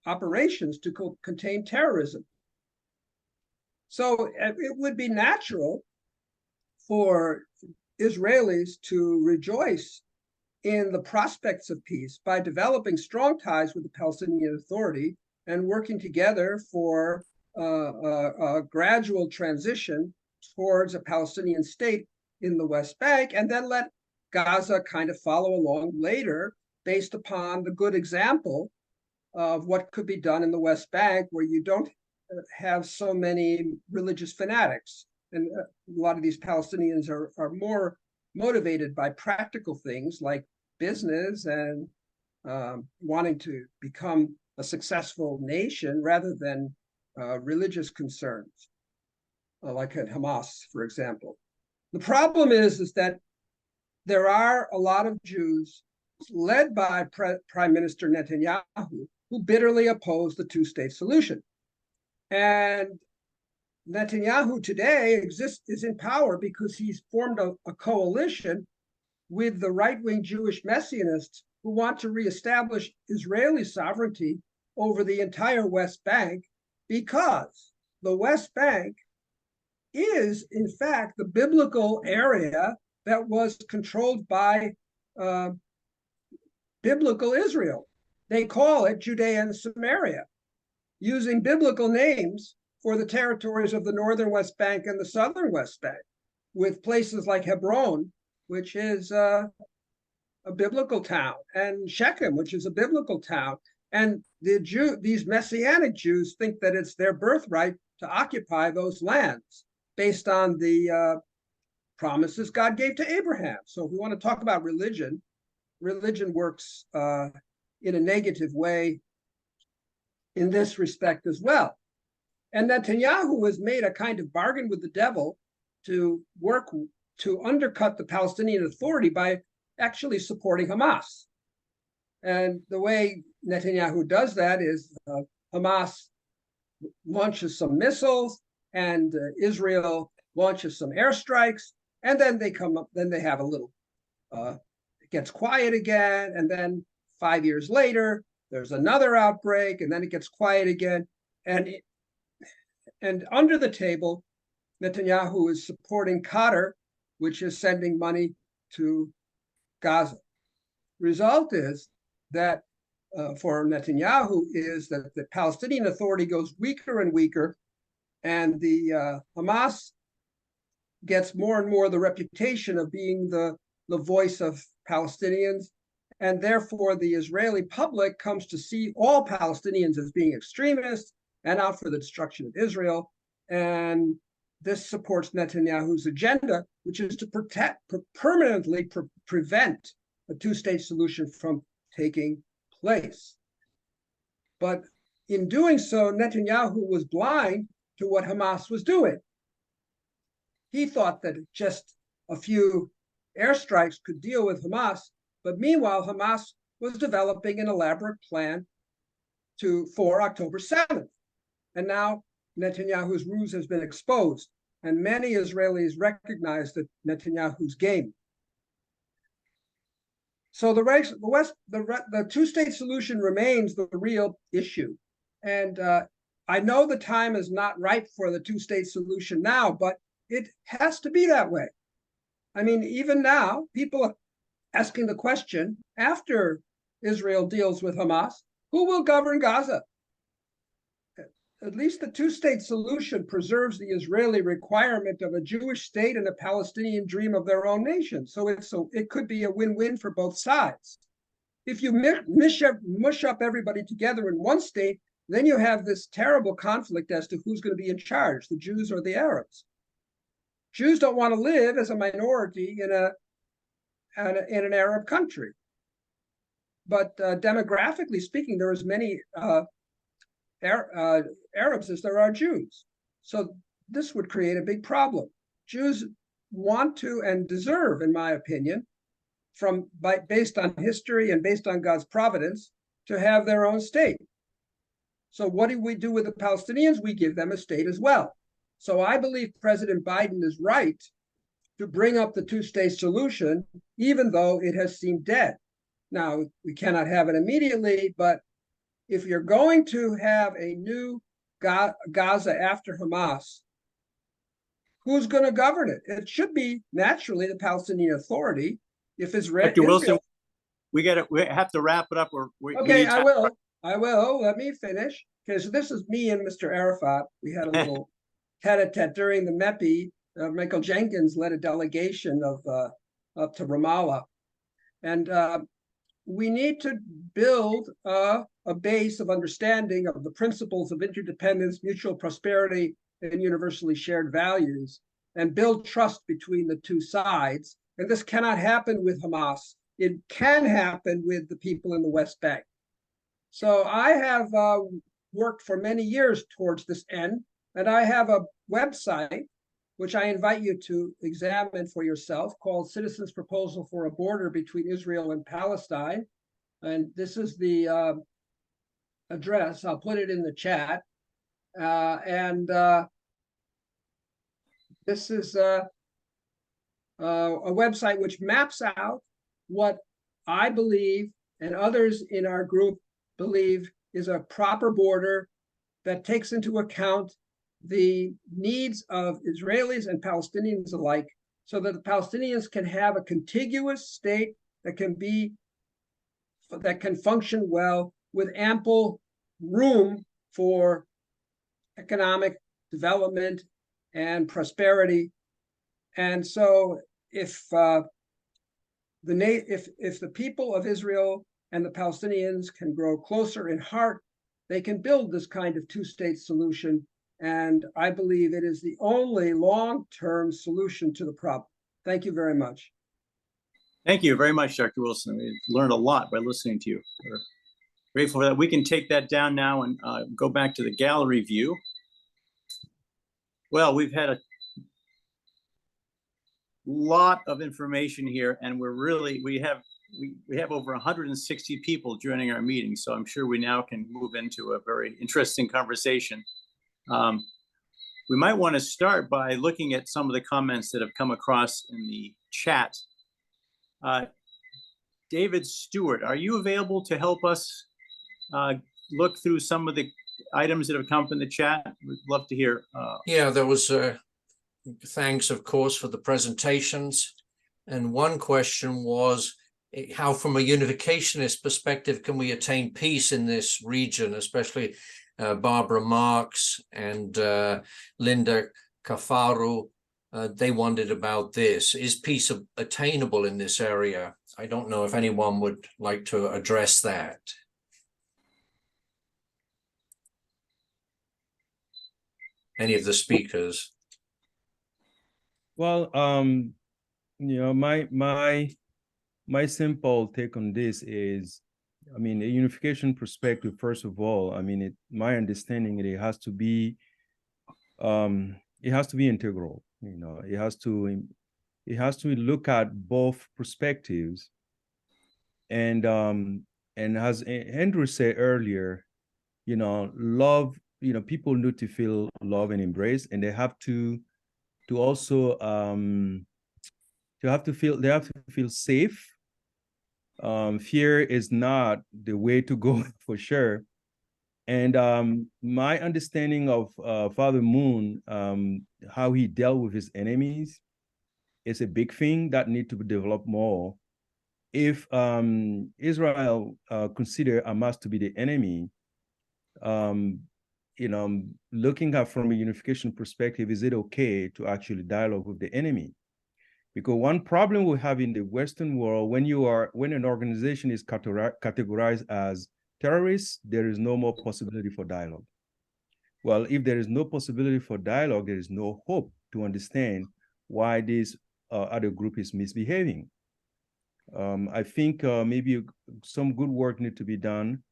S7: operations to contain terrorism. So it would be natural for Israelis to rejoice in the prospects of peace by developing strong ties with the Palestinian Authority and working together for a gradual transition towards a Palestinian state in the West Bank, and then let Gaza kind of follow along later based upon the good example of what could be done in the West Bank, where you don't have so many religious fanatics. And a lot of these Palestinians are more motivated by practical things like business and wanting to become a successful nation rather than religious concerns, like at Hamas, for example. The problem is that there are a lot of Jews led by Prime Minister Netanyahu who bitterly oppose the two-state solution. And Netanyahu today is in power because he's formed a coalition with the right-wing Jewish messianists who want to reestablish Israeli sovereignty over the entire West Bank, because the West Bank is, in fact, the biblical area that was controlled by biblical Israel. They call it Judea and Samaria, using biblical names for the territories of the northern West Bank and the southern West Bank, with places like Hebron, which is a biblical town, and Shechem, which is a biblical town. And these Messianic Jews think that it's their birthright to occupy those lands based on the promises God gave to Abraham. So if we want to talk about religion, religion works in a negative way in this respect as well. And Netanyahu has made a kind of bargain with the devil to work to undercut the Palestinian Authority by actually supporting Hamas. And the way Netanyahu does that is Hamas launches some missiles and Israel launches some airstrikes, and then they come up, then they have a little, it gets quiet again, and then 5 years later, there's another outbreak, and then it gets quiet again. And under the table, Netanyahu is supporting Qatar, which is sending money to Gaza. Result is that for Netanyahu is that the Palestinian Authority goes weaker and weaker, and the Hamas gets more and more the reputation of being the voice of Palestinians, and therefore the Israeli public comes to see all Palestinians as being extremists and out for the destruction of Israel. And this supports Netanyahu's agenda, which is to permanently prevent a two-state solution from taking place. But in doing so, Netanyahu was blind to what Hamas was doing. He thought that just a few airstrikes could deal with Hamas, but meanwhile, Hamas was developing an elaborate plan for October 7th. And now Netanyahu's ruse has been exposed, and many Israelis recognize that Netanyahu's game. So the two-state solution remains the real issue. And I know the time is not ripe for the two-state solution now, but it has to be that way. I mean, even now, people are asking the question, after Israel deals with Hamas, who will govern Gaza? At least the two-state solution preserves the Israeli requirement of a Jewish state and a Palestinian dream of their own nation. So it could be a win-win for both sides. If you mush up everybody together in one state, then you have this terrible conflict as to who's going to be in charge, the Jews or the Arabs. Jews don't want to live as a minority in an Arab country. But demographically speaking, there are as many Arabs as there are Jews. So this would create a big problem. Jews want to and deserve, in my opinion, based on history and based on God's providence, to have their own state. So what do we do with the Palestinians? We give them a state as well. So I believe President Biden is right to bring up the two-state solution, even though it has seemed dead. Now, we cannot have it immediately, but if you're going to have a new Gaza after Hamas, who's going to govern it? It should be naturally the Palestinian Authority. If Israel,
S1: Dr. Wilson, we have to wrap it up.
S7: Okay, I will. Let me finish, because this is me and Mr. Arafat. We had a little tete-a-tete during the MEPI. Michael Jenkins led a delegation up to Ramallah, and we need to build a base of understanding of the principles of interdependence, mutual prosperity, and universally shared values, and build trust between the two sides. And this cannot happen with Hamas it can happen with the people in the West Bank. So I have worked for many years towards this end, and I have a website which I invite you to examine for yourself, called Citizens' Proposal for a Border Between Israel and Palestine. And this is the address. I'll put it in the chat. This is a website which maps out what I believe and others in our group believe is a proper border that takes into account the needs of Israelis and Palestinians alike, so that the Palestinians can have a contiguous state that can function well with ample room for economic development and prosperity. And so if the people of Israel and the Palestinians can grow closer in heart, they can build this kind of two-state solution. And I believe it is the only long-term solution to the problem. Thank you very much.
S1: Thank you very much, Dr. Wilson. We've learned a lot by listening to you. We're grateful for that. We can take that down now and go back to the gallery view. Well, we've had a lot of information here, and we have over 160 people joining our meeting, so I'm sure we now can move into a very interesting conversation. We might want to start by looking at some of the comments that have come across in the chat. David Stewart, are you available to help us look through some of the items that have come from the chat? We'd love to hear.
S8: Yeah, there was thanks, of course, for the presentations. And one question was, how from a unificationist perspective can we attain peace in this region, especially Barbara Marks and Linda Kafaru, they wondered about this. Is peace attainable in this area? I don't know if anyone would like to address that. Any of the speakers?
S3: Well, my simple take on this is, I mean, a unification perspective, first of all, I mean, my understanding, it has to be integral. It has to look at both perspectives. And as Andrew said earlier, love, people need to feel love and embrace, and they have to also they have to feel safe. Fear is not the way to go for sure. And my understanding of Father Moon, how he dealt with his enemies, is a big thing that need to be developed more. If Israel consider Hamas to be the enemy, looking at from a unification perspective, is it okay to actually dialogue with the enemy? Because one problem we have in the Western world, when an organization is categorized as terrorists, there is no more possibility for dialogue. Well, if there is no possibility for dialogue, there is no hope to understand why this other group is misbehaving. I think maybe some good work needs to be done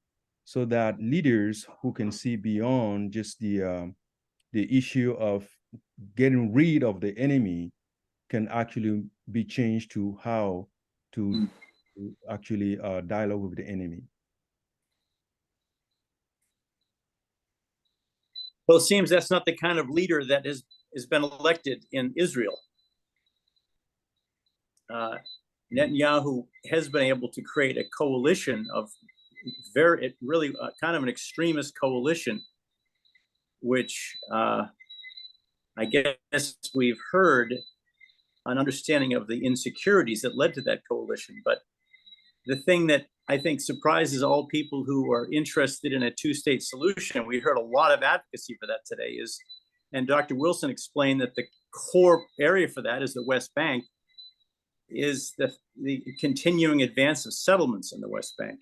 S3: so that leaders who can see beyond just the issue of getting rid of the enemy can actually be changed to how to actually dialogue with the enemy.
S1: Well, it seems that's not the kind of leader that has been elected in Israel. Netanyahu has been able to create a coalition of really kind of an extremist coalition, which I guess we've heard an understanding of the insecurities that led to that coalition. But the thing that I think surprises all people who are interested in a two-state solution, we heard a lot of advocacy for that today, and Dr. Wilson explained that the core area for that is the West Bank, is the continuing advance of settlements in the West Bank.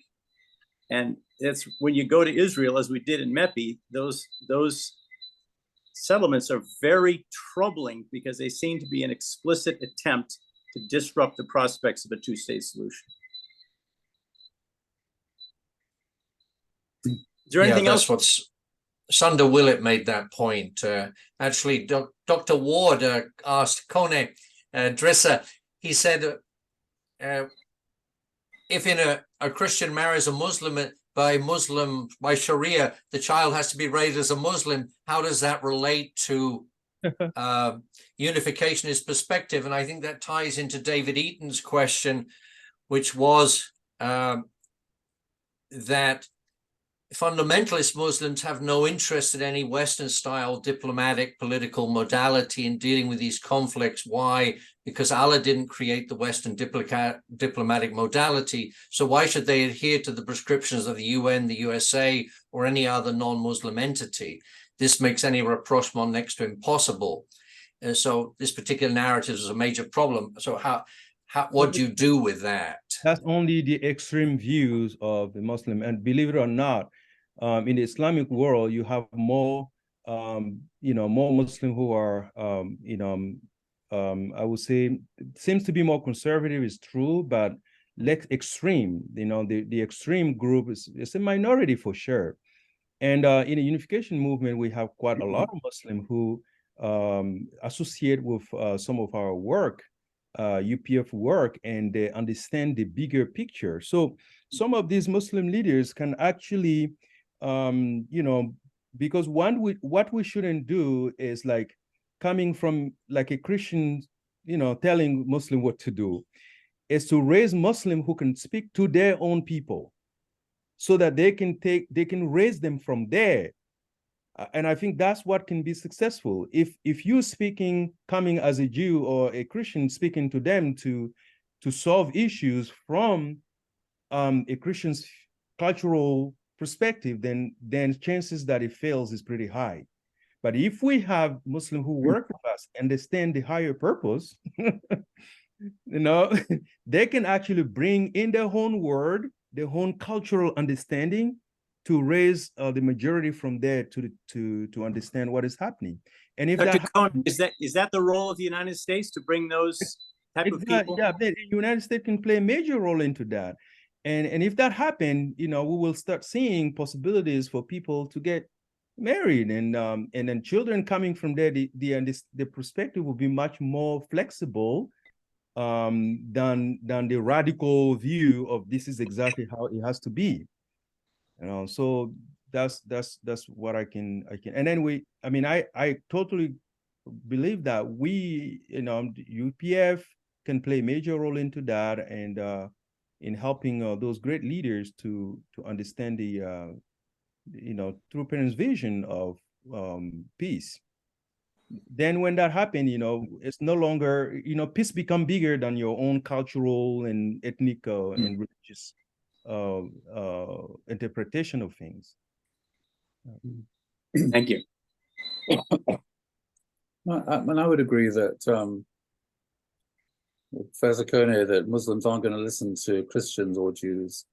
S1: And it's when you go to Israel, as we did in Mepi, those settlements are very troubling because they seem to be an explicit attempt to disrupt the prospects of a two-state solution. Is there
S8: Yeah,
S1: anything
S8: that's
S1: else?
S8: what's Sunder Willett made that point. Actually, Dr. Ward asked Kone, Drissa, he said, if in a Christian marries a Muslim by Sharia, the child has to be raised as a Muslim. How does that relate to unificationist perspective? And I think that ties into David Eaton's question, which was that fundamentalist Muslims have no interest in any Western style diplomatic political modality in dealing with these conflicts. Why? Because Allah didn't create the Western diplomatic modality. So why should they adhere to the prescriptions of the UN, the USA, or any other non-Muslim entity? This makes any rapprochement next to impossible. And so this particular narrative is a major problem. So what do you do with that?
S3: That's only the extreme views of the Muslim. And believe it or not, in the Islamic world, you have more, more Muslim who are, I would say, seems to be more conservative is true, but less extreme. The extreme group is a minority for sure. And in the unification movement, we have quite a lot of Muslims who associate with some of our work, UPF work, and they understand the bigger picture. So some of these Muslim leaders can actually, because what we shouldn't do is like coming from like a Christian, telling Muslim what to do, is to raise Muslim who can speak to their own people so that they can raise them from there. And I think that's what can be successful. If you coming as a Jew or a Christian, speaking to them to solve issues from a Christian's cultural perspective, then chances that it fails is pretty high. But if we have Muslims who work with us, understand the higher purpose, they can actually bring in their own word, their own cultural understanding, to raise the majority from there to understand what is happening. And if
S1: Dr. Kone, is that the role of the United States, to bring those type of people?
S3: Yeah, the United States can play a major role into that. And if that happened, we will start seeing possibilities for people to get married, and then children coming from there, the perspective will be much more flexible than the radical view of this is exactly how it has to be. So that's what I can. And then I totally believe that we, UPF can play a major role into that, and in helping those great leaders to understand the true parents' vision of peace. Then when that happened, it's no longer, peace become bigger than your own cultural and ethnic and religious interpretation of things.
S1: Thank you.
S6: I would agree that Professor Kone, that Muslims aren't going to listen to Christians or Jews.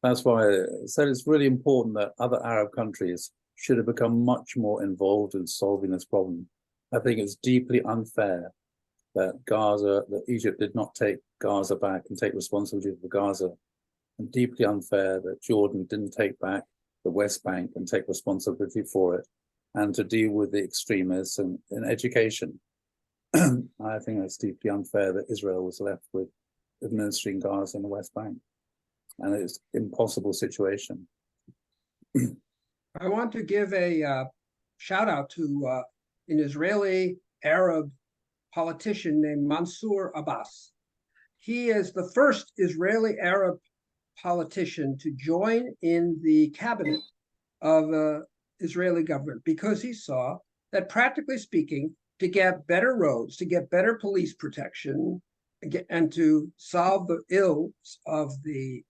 S6: That's why I said it's really important that other Arab countries should have become much more involved in solving this problem. I think it's deeply unfair that Egypt did not take Gaza back and take responsibility for Gaza, and deeply unfair that Jordan didn't take back the West Bank and take responsibility for it, and to deal with the extremists in education. I think it's deeply unfair that Israel was left with administering Gaza and the West Bank, and it's an impossible situation.
S7: I want to give a shout out to an Israeli Arab politician named Mansour Abbas. He is the first Israeli Arab politician to join in the cabinet of the Israeli government, because he saw that, practically speaking, to get better roads, to get better police protection, and to solve the ills of the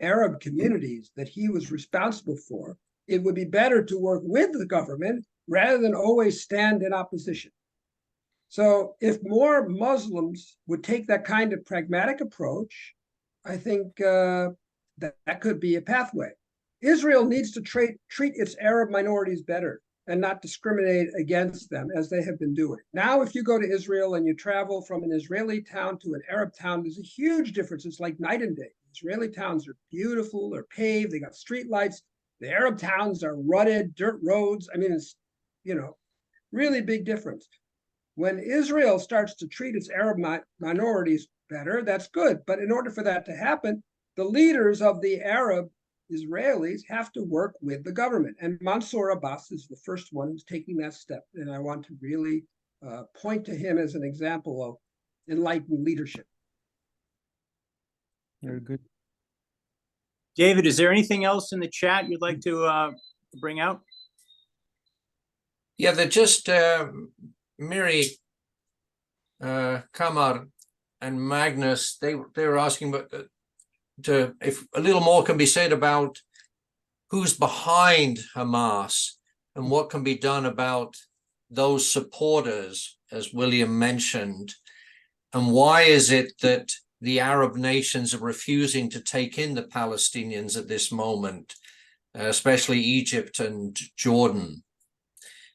S7: Arab communities that he was responsible for, it would be better to work with the government rather than always stand in opposition. So if more Muslims would take that kind of pragmatic approach, I think that could be a pathway. Israel needs to treat its Arab minorities better and not discriminate against them as they have been doing. Now, if you go to Israel and you travel from an Israeli town to an Arab town, there's a huge difference. It's like night and day. Israeli towns are beautiful, they're paved, they got street lights. The Arab towns are rutted, dirt roads. I mean, it's, really big difference. When Israel starts to treat its Arab minorities better, that's good. But in order for that to happen, the leaders of the Arab Israelis have to work with the government. And Mansour Abbas is the first one who's taking that step. And I want to really point to him as an example of enlightened leadership.
S3: Very good.
S1: David, is there anything else in the chat you'd like to bring out?
S8: Yeah, they're just Miri, Kamar, and Magnus. They were asking, but if a little more can be said about who's behind Hamas and what can be done about those supporters, as William mentioned, and why is it that the Arab nations are refusing to take in the Palestinians at this moment, especially Egypt and Jordan?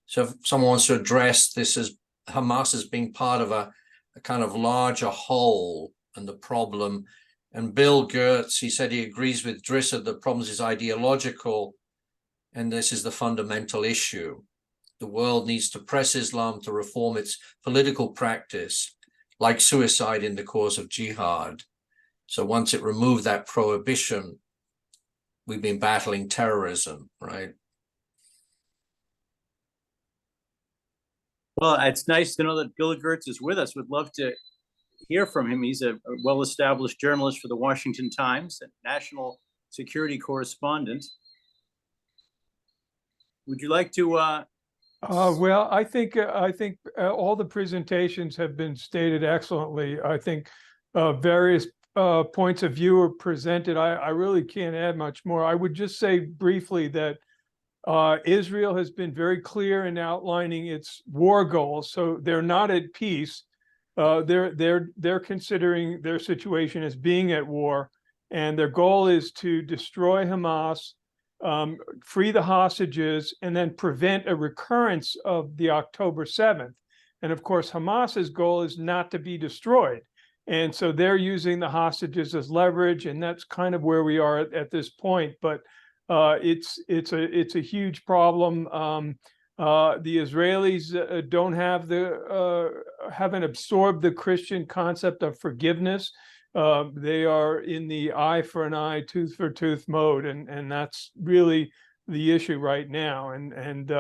S8: So if someone wants to address this as Hamas as being part of a kind of larger whole and the problem. And Bill Gertz, he said he agrees with Drissa, the problem is ideological, and this is the fundamental issue. The world needs to press Islam to reform its political practice, like suicide in the cause of jihad. So once it removed that prohibition, we've been battling terrorism, right?
S1: Well, it's nice to know that Bill Gertz is with us. Would love to hear from him. He's a well-established journalist for the Washington Times and national security correspondent. Would you like to?
S9: Well, I think all the presentations have been stated excellently. I think various points of view are presented. I really can't add much more. I would just say briefly that Israel has been very clear in outlining its war goals. So they're not at peace. They're considering their situation as being at war, and their goal is to destroy Hamas, free the hostages, and then prevent a recurrence of the October 7th. And of course, Hamas's goal is not to be destroyed. And so they're using the hostages as leverage, and that's kind of where we are at this point. But it's a huge problem. The Israelis haven't absorbed the Christian concept of forgiveness. They are in the eye for an eye, tooth for tooth mode, and that's really the issue right now. And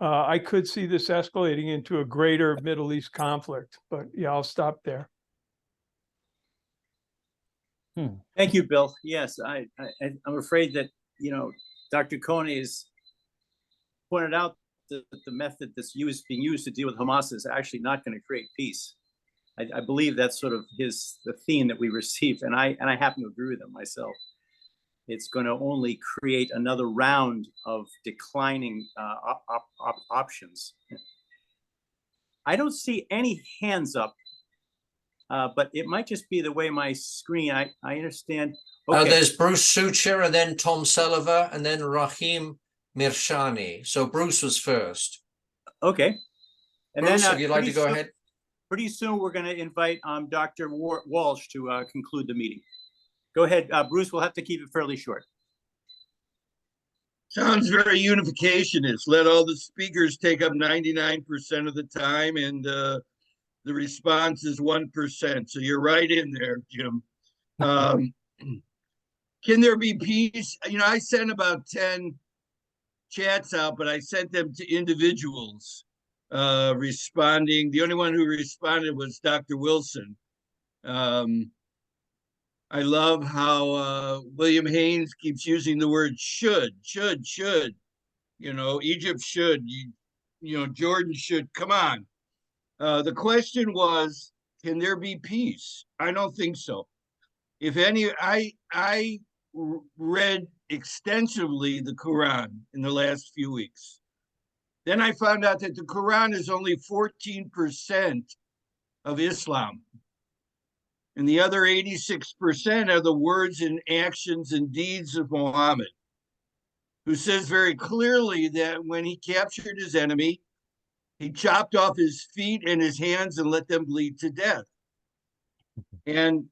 S9: I could see this escalating into a greater Middle East conflict. But yeah, I'll stop there.
S1: Thank you, Bill. Yes, I'm afraid that Dr. Kone has pointed out that the method that's being used to deal with Hamas is actually not going to create peace. I believe that's sort of the theme that we received, and I happen to agree with him myself. It's going to only create another round of declining options. I don't see any hands up, but it might just be the way my screen. I understand. Okay.
S8: There's Bruce Sucher, and then Tom Selliver, and then Rahim Mirshani. So Bruce was first.
S1: Okay. And
S8: Bruce,
S1: then,
S8: if you'd like to go ahead.
S1: Pretty soon, we're going to invite Dr. Walsh to conclude the meeting. Go ahead, Bruce. We'll have to keep it fairly short.
S10: Sounds very unificationist. Let all the speakers take up 99% of the time, and the response is 1%. So you're right in there, Jim. Can there be peace? I sent about 10 chats out, but I sent them to individuals responding. The only one who responded was Dr. Wilson. I love how William Haines keeps using the word should. Egypt should, Jordan should. Come on. The question was, can there be peace? I don't think so. If any, I read extensively the Quran in the last few weeks. Then I found out that the Quran is only 14% of Islam. And the other 86% are the words and actions and deeds of Muhammad, who says very clearly that when he captured his enemy, he chopped off his feet and his hands and let them bleed to death. And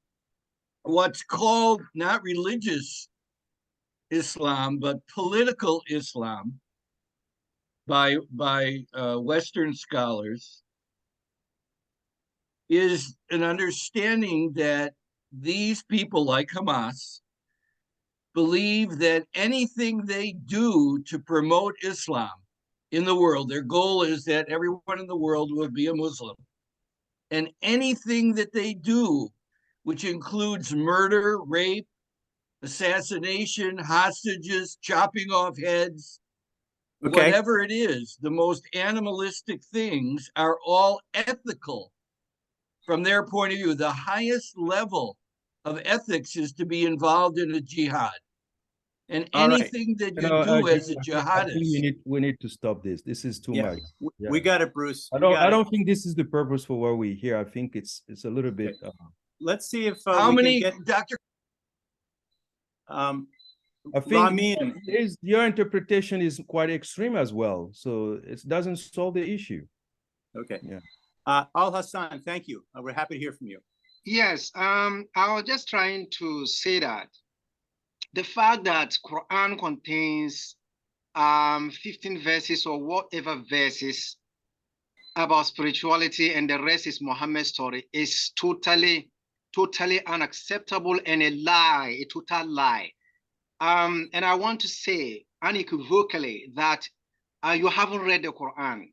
S10: what's called not religious Islam, but political Islam by Western scholars is an understanding that these people like Hamas believe that anything they do to promote Islam in the world, their goal is that everyone in the world will be a Muslim. And anything that they do, which includes murder, rape, assassination, hostages, chopping off heads, whatever it is, the most animalistic things are all ethical from their point of view. The highest level of ethics is to be involved in a jihad. And anything that you do as a jihadist.
S3: I think we need to stop this. This is too much. Yeah.
S1: We got it, Bruce.
S3: I don't think this is the purpose for why we're here. I think it's a little bit.
S1: Let's see if
S10: how
S1: we
S10: many,
S1: can get,
S10: Dr.
S3: I think your interpretation is quite extreme as well. So it doesn't solve the issue.
S1: Okay.
S3: Yeah.
S1: Al Hassan, thank you. We're happy to hear from you.
S11: Yes. I was just trying to say that the fact that Quran contains 15 verses or whatever verses about spirituality and the rest is Muhammad's story is totally unacceptable and a lie, a total lie. And I want to say unequivocally that you haven't read the Quran.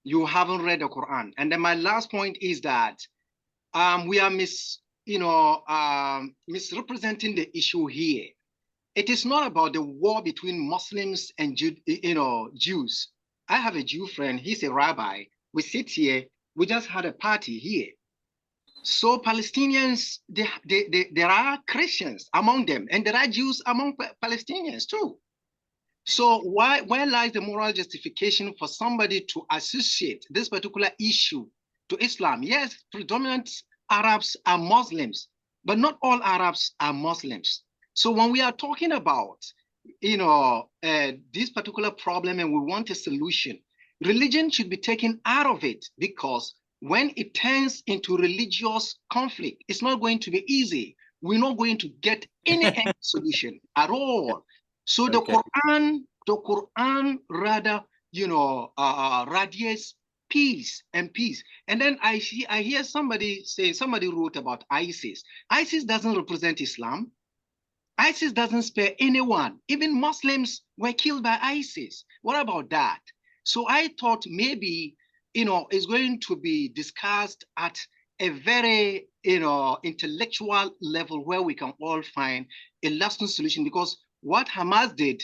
S11: You haven't read the Quran. And then my last point is that we are misrepresenting the issue here. It is not about the war between Muslims and Jews. I have a Jew friend, he's a rabbi. We sit here, we just had a party here. So Palestinians, there are Christians among them, and there are Jews among Palestinians too. So where lies the moral justification for somebody to associate this particular issue to Islam? Yes, predominant Arabs are Muslims, but not all Arabs are Muslims. So when we are talking about, this particular problem and we want a solution, religion should be taken out of it, because when it turns into religious conflict, it's not going to be easy. We're not going to get any solution at all. So the Quran rather, radiates peace and peace. And then I hear somebody say, somebody wrote about ISIS. ISIS doesn't represent Islam. ISIS doesn't spare anyone. Even Muslims were killed by ISIS. What about that? So I thought maybe, it's going to be discussed at a very, intellectual level where we can all find a lasting solution, because what Hamas did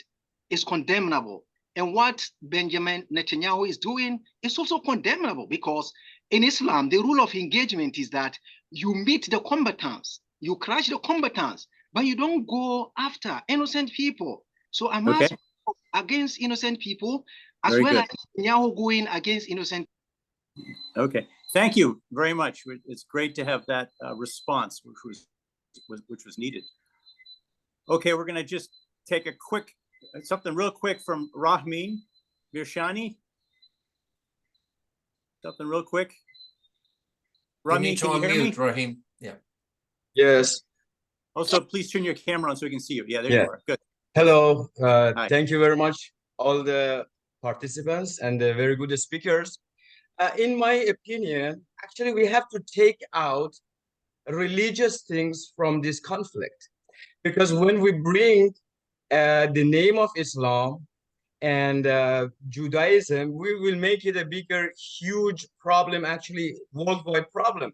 S11: is condemnable. And what Benjamin Netanyahu is doing is also condemnable, because in Islam, the rule of engagement is that you meet the combatants, you crush the combatants, but you don't go after innocent people. So Hamas against innocent people, as
S1: Very
S11: well
S1: good.
S11: as Netanyahu going against innocent people.
S1: Okay, thank you very much. It's great to have that response, which was needed. Okay, we're going to just take a quick, something real quick from Rahmin Birshani. Something real quick.
S8: Rahmin,
S1: Rahmin, can you hear me?
S8: Rahim. Yeah.
S12: Yes.
S1: Also, please turn your camera on so we can see you. Yeah, there you are. Good.
S12: Hello.
S1: Hi.
S12: Thank you very much, all the participants and the very good speakers. In my opinion, actually, we have to take out religious things from this conflict, because when we bring the name of Islam and Judaism, we will make it a bigger, huge problem, actually worldwide problem.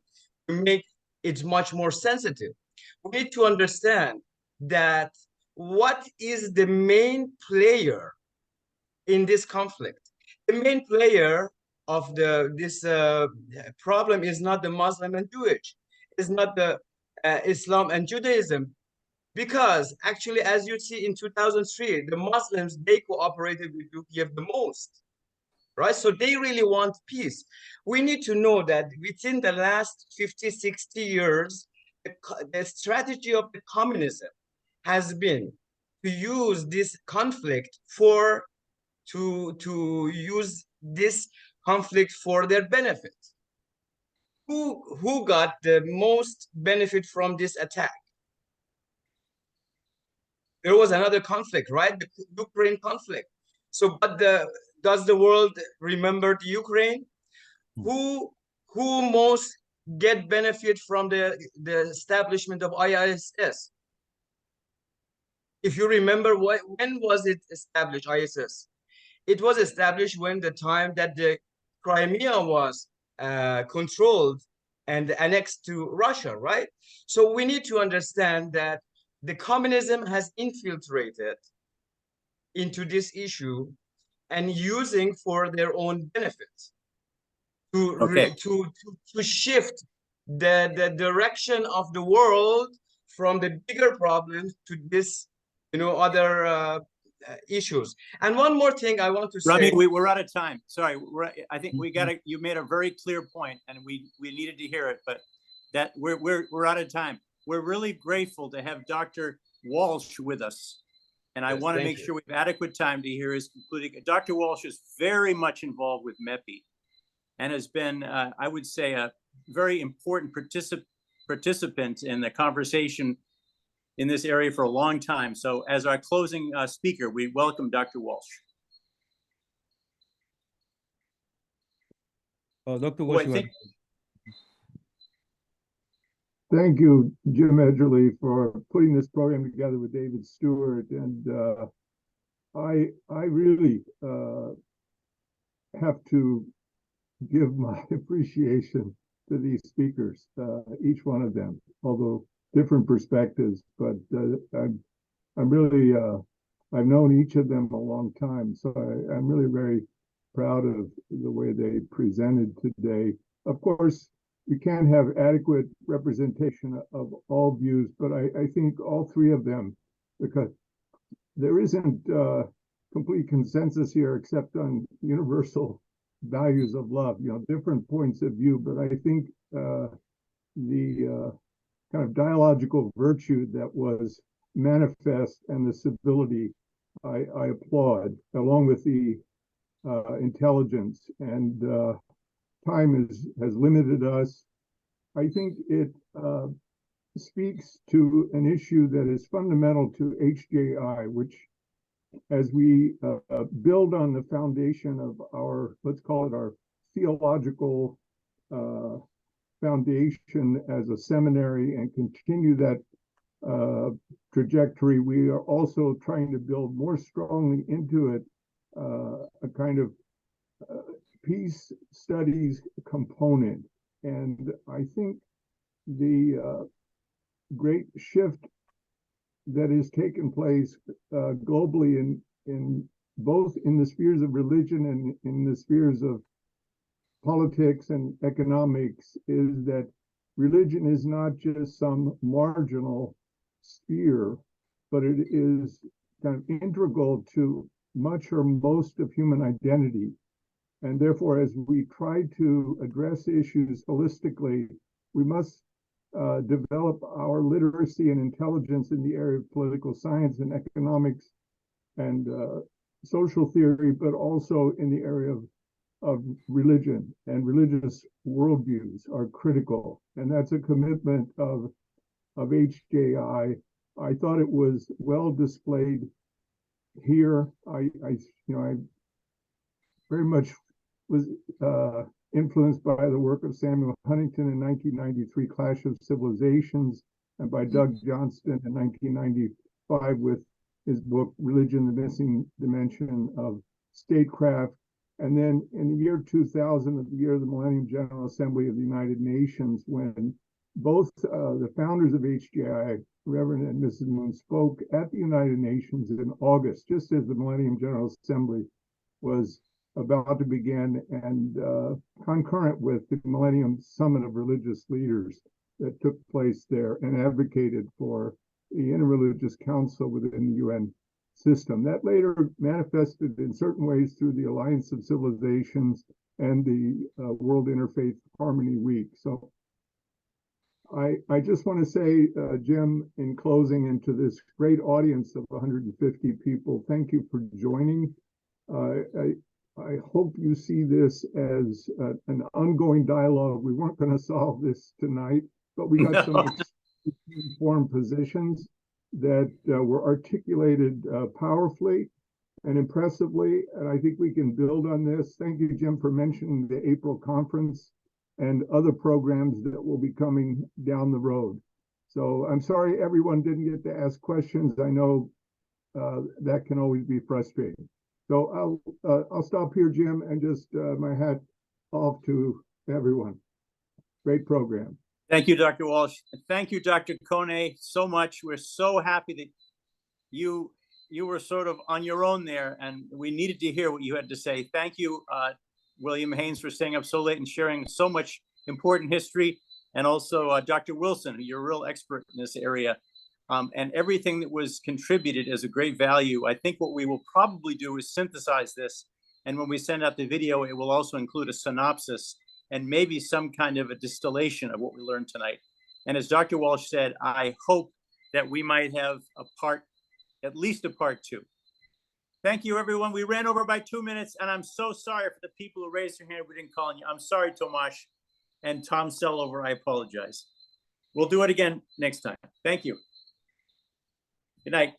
S12: We make it much more sensitive. We need to understand that what is the main player in this conflict. The main player of this problem is not the Muslim and Jewish, it's not the Islam and Judaism, because actually, as you see in 2003, the Muslims, they cooperated with UPF the most, right? So they really want peace. We need to know that within the last 50, 60 years, the strategy of the communism has been to use this conflict to use this conflict for their benefit. Who got the most benefit from this attack? there was another conflict, right? The Ukraine conflict. So, but does the world remember the Ukraine? Who most get benefit from the establishment of ISIS? If you remember, when was it established, ISIS? It was established when the time that the Crimea was controlled and annexed to Russia, right? So we need to understand that the communism has infiltrated into this issue and using for their own benefits to shift the direction of the world from the bigger problems to this, other issues. And one more thing I want to say.
S1: Rami, we're out of time. Sorry, I think you made a very clear point, and we needed to hear it, but that we're out of time. We're really grateful to have Dr. Walsh with us, and I want to make sure we have adequate time to hear his concluding. Dr. Walsh is very much involved with MEPI, and has been, I would say, a very important participant in the conversation in this area for a long time. So as our closing speaker, we welcome Dr. Walsh.
S3: Dr. Walsh,
S13: thank you, Jim Edgerly, for putting this program together with David Stewart. And I really have to give my appreciation to these speakers, each one of them, although different perspectives, but I'm really, I've known each of them a long time, so I'm really very proud of the way they presented today. Of course, we can't have adequate representation of all views, but I think all three of them, because there isn't complete consensus here except on universal values of love, different points of view, but I think the kind of dialogical virtue that was manifest and the civility I applaud, along with the intelligence. And time has limited us. I think it speaks to an issue that is fundamental to HJI, which, as we build on the foundation of our, let's call it our theological foundation as a seminary, and continue that trajectory, we are also trying to build more strongly into it a kind of peace studies component. And I think the great shift that has taken place globally in both in the spheres of religion and in the spheres of politics and economics is that religion is not just some marginal sphere, but it is kind of integral to much or most of human identity. And therefore, as we try to address issues holistically, we must develop our literacy and intelligence in the area of political science and economics and social theory, but also in the area of religion, and religious worldviews are critical. And that's a commitment of HJI. I thought it was well displayed here. I very much was influenced by the work of Samuel Huntington in 1993, Clash of Civilizations, and by Doug Johnston in 1995 with his book, Religion, the Missing Dimension of Statecraft. And then in the year 2000, the year of the Millennium General Assembly of the United Nations, when both the founders of HJI, Reverend and Mrs. Moon, spoke at the United Nations in August, just as the Millennium General Assembly was about to begin, and concurrent with the Millennium Summit of Religious Leaders that took place there and advocated for the Interreligious Council within the UN system. That later manifested in certain ways through the Alliance of Civilizations and the World Interfaith Harmony Week. So I just want to say, Jim, in closing, and to this great audience of 150 people, thank you for joining. I hope you see this as an ongoing dialogue. We weren't going to solve this tonight, but we got some informed positions. that were articulated powerfully and impressively, and I think we can build on this. Thank you, Jim, for mentioning the April conference and other programs that will be coming down the road. So I'm sorry everyone didn't get to ask questions. I know that can always be frustrating. So I'll stop here, Jim, and just my hat off to everyone. Great program.
S1: Thank you, Dr. Walsh. And thank you, Dr. Kone, so much. We're so happy that you were sort of on your own there, and we needed to hear what you had to say. Thank you, William Haines, for staying up so late and sharing so much important history, and also Dr. Wilson, you're a real expert in this area, and everything that was contributed is a great value. I think what we will probably do is synthesize this, and when we send out the video, it will also include a synopsis and maybe some kind of a distillation of what we learned tonight. And as Dr. Walsh said, I hope that we might have at least a part 2. Thank you, everyone. We ran over by 2 minutes, and I'm so sorry for the people who raised their hand we didn't call on you. I'm sorry, Tomasz and Tom Sellover. I apologize. We'll do it again next time. Thank you. Good night.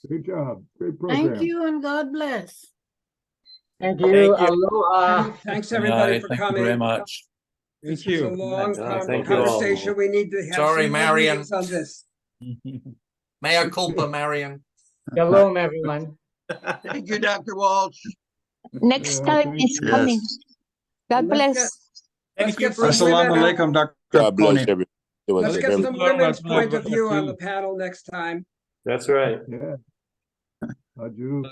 S13: Great job. Great program.
S14: Thank you and God bless.
S15: Thank you.
S1: Thank you.
S15: Aloha.
S7: Thanks, everybody, for coming.
S6: Thank you very much.
S7: This
S3: Thank
S7: is a
S3: you.
S7: long
S6: Thank you all.
S7: conversation. We need to have
S8: Sorry,
S7: some more
S8: Marion.
S7: meetings on this.
S8: Mea culpa, Marion.
S15: Shalom, everyone.
S10: Thank you, Dr. Walsh.
S16: Next time is coming. God
S7: Let's
S16: bless.
S1: Thank you,
S7: get
S1: Bruce.
S7: some women
S1: Assalamu
S7: on-
S1: alaikum,
S17: Dr. God bless everyone. It was
S7: Let's
S17: a
S7: get
S17: very
S7: some women's point of view on the panel next time.
S6: That's right.
S13: Yeah. Aju.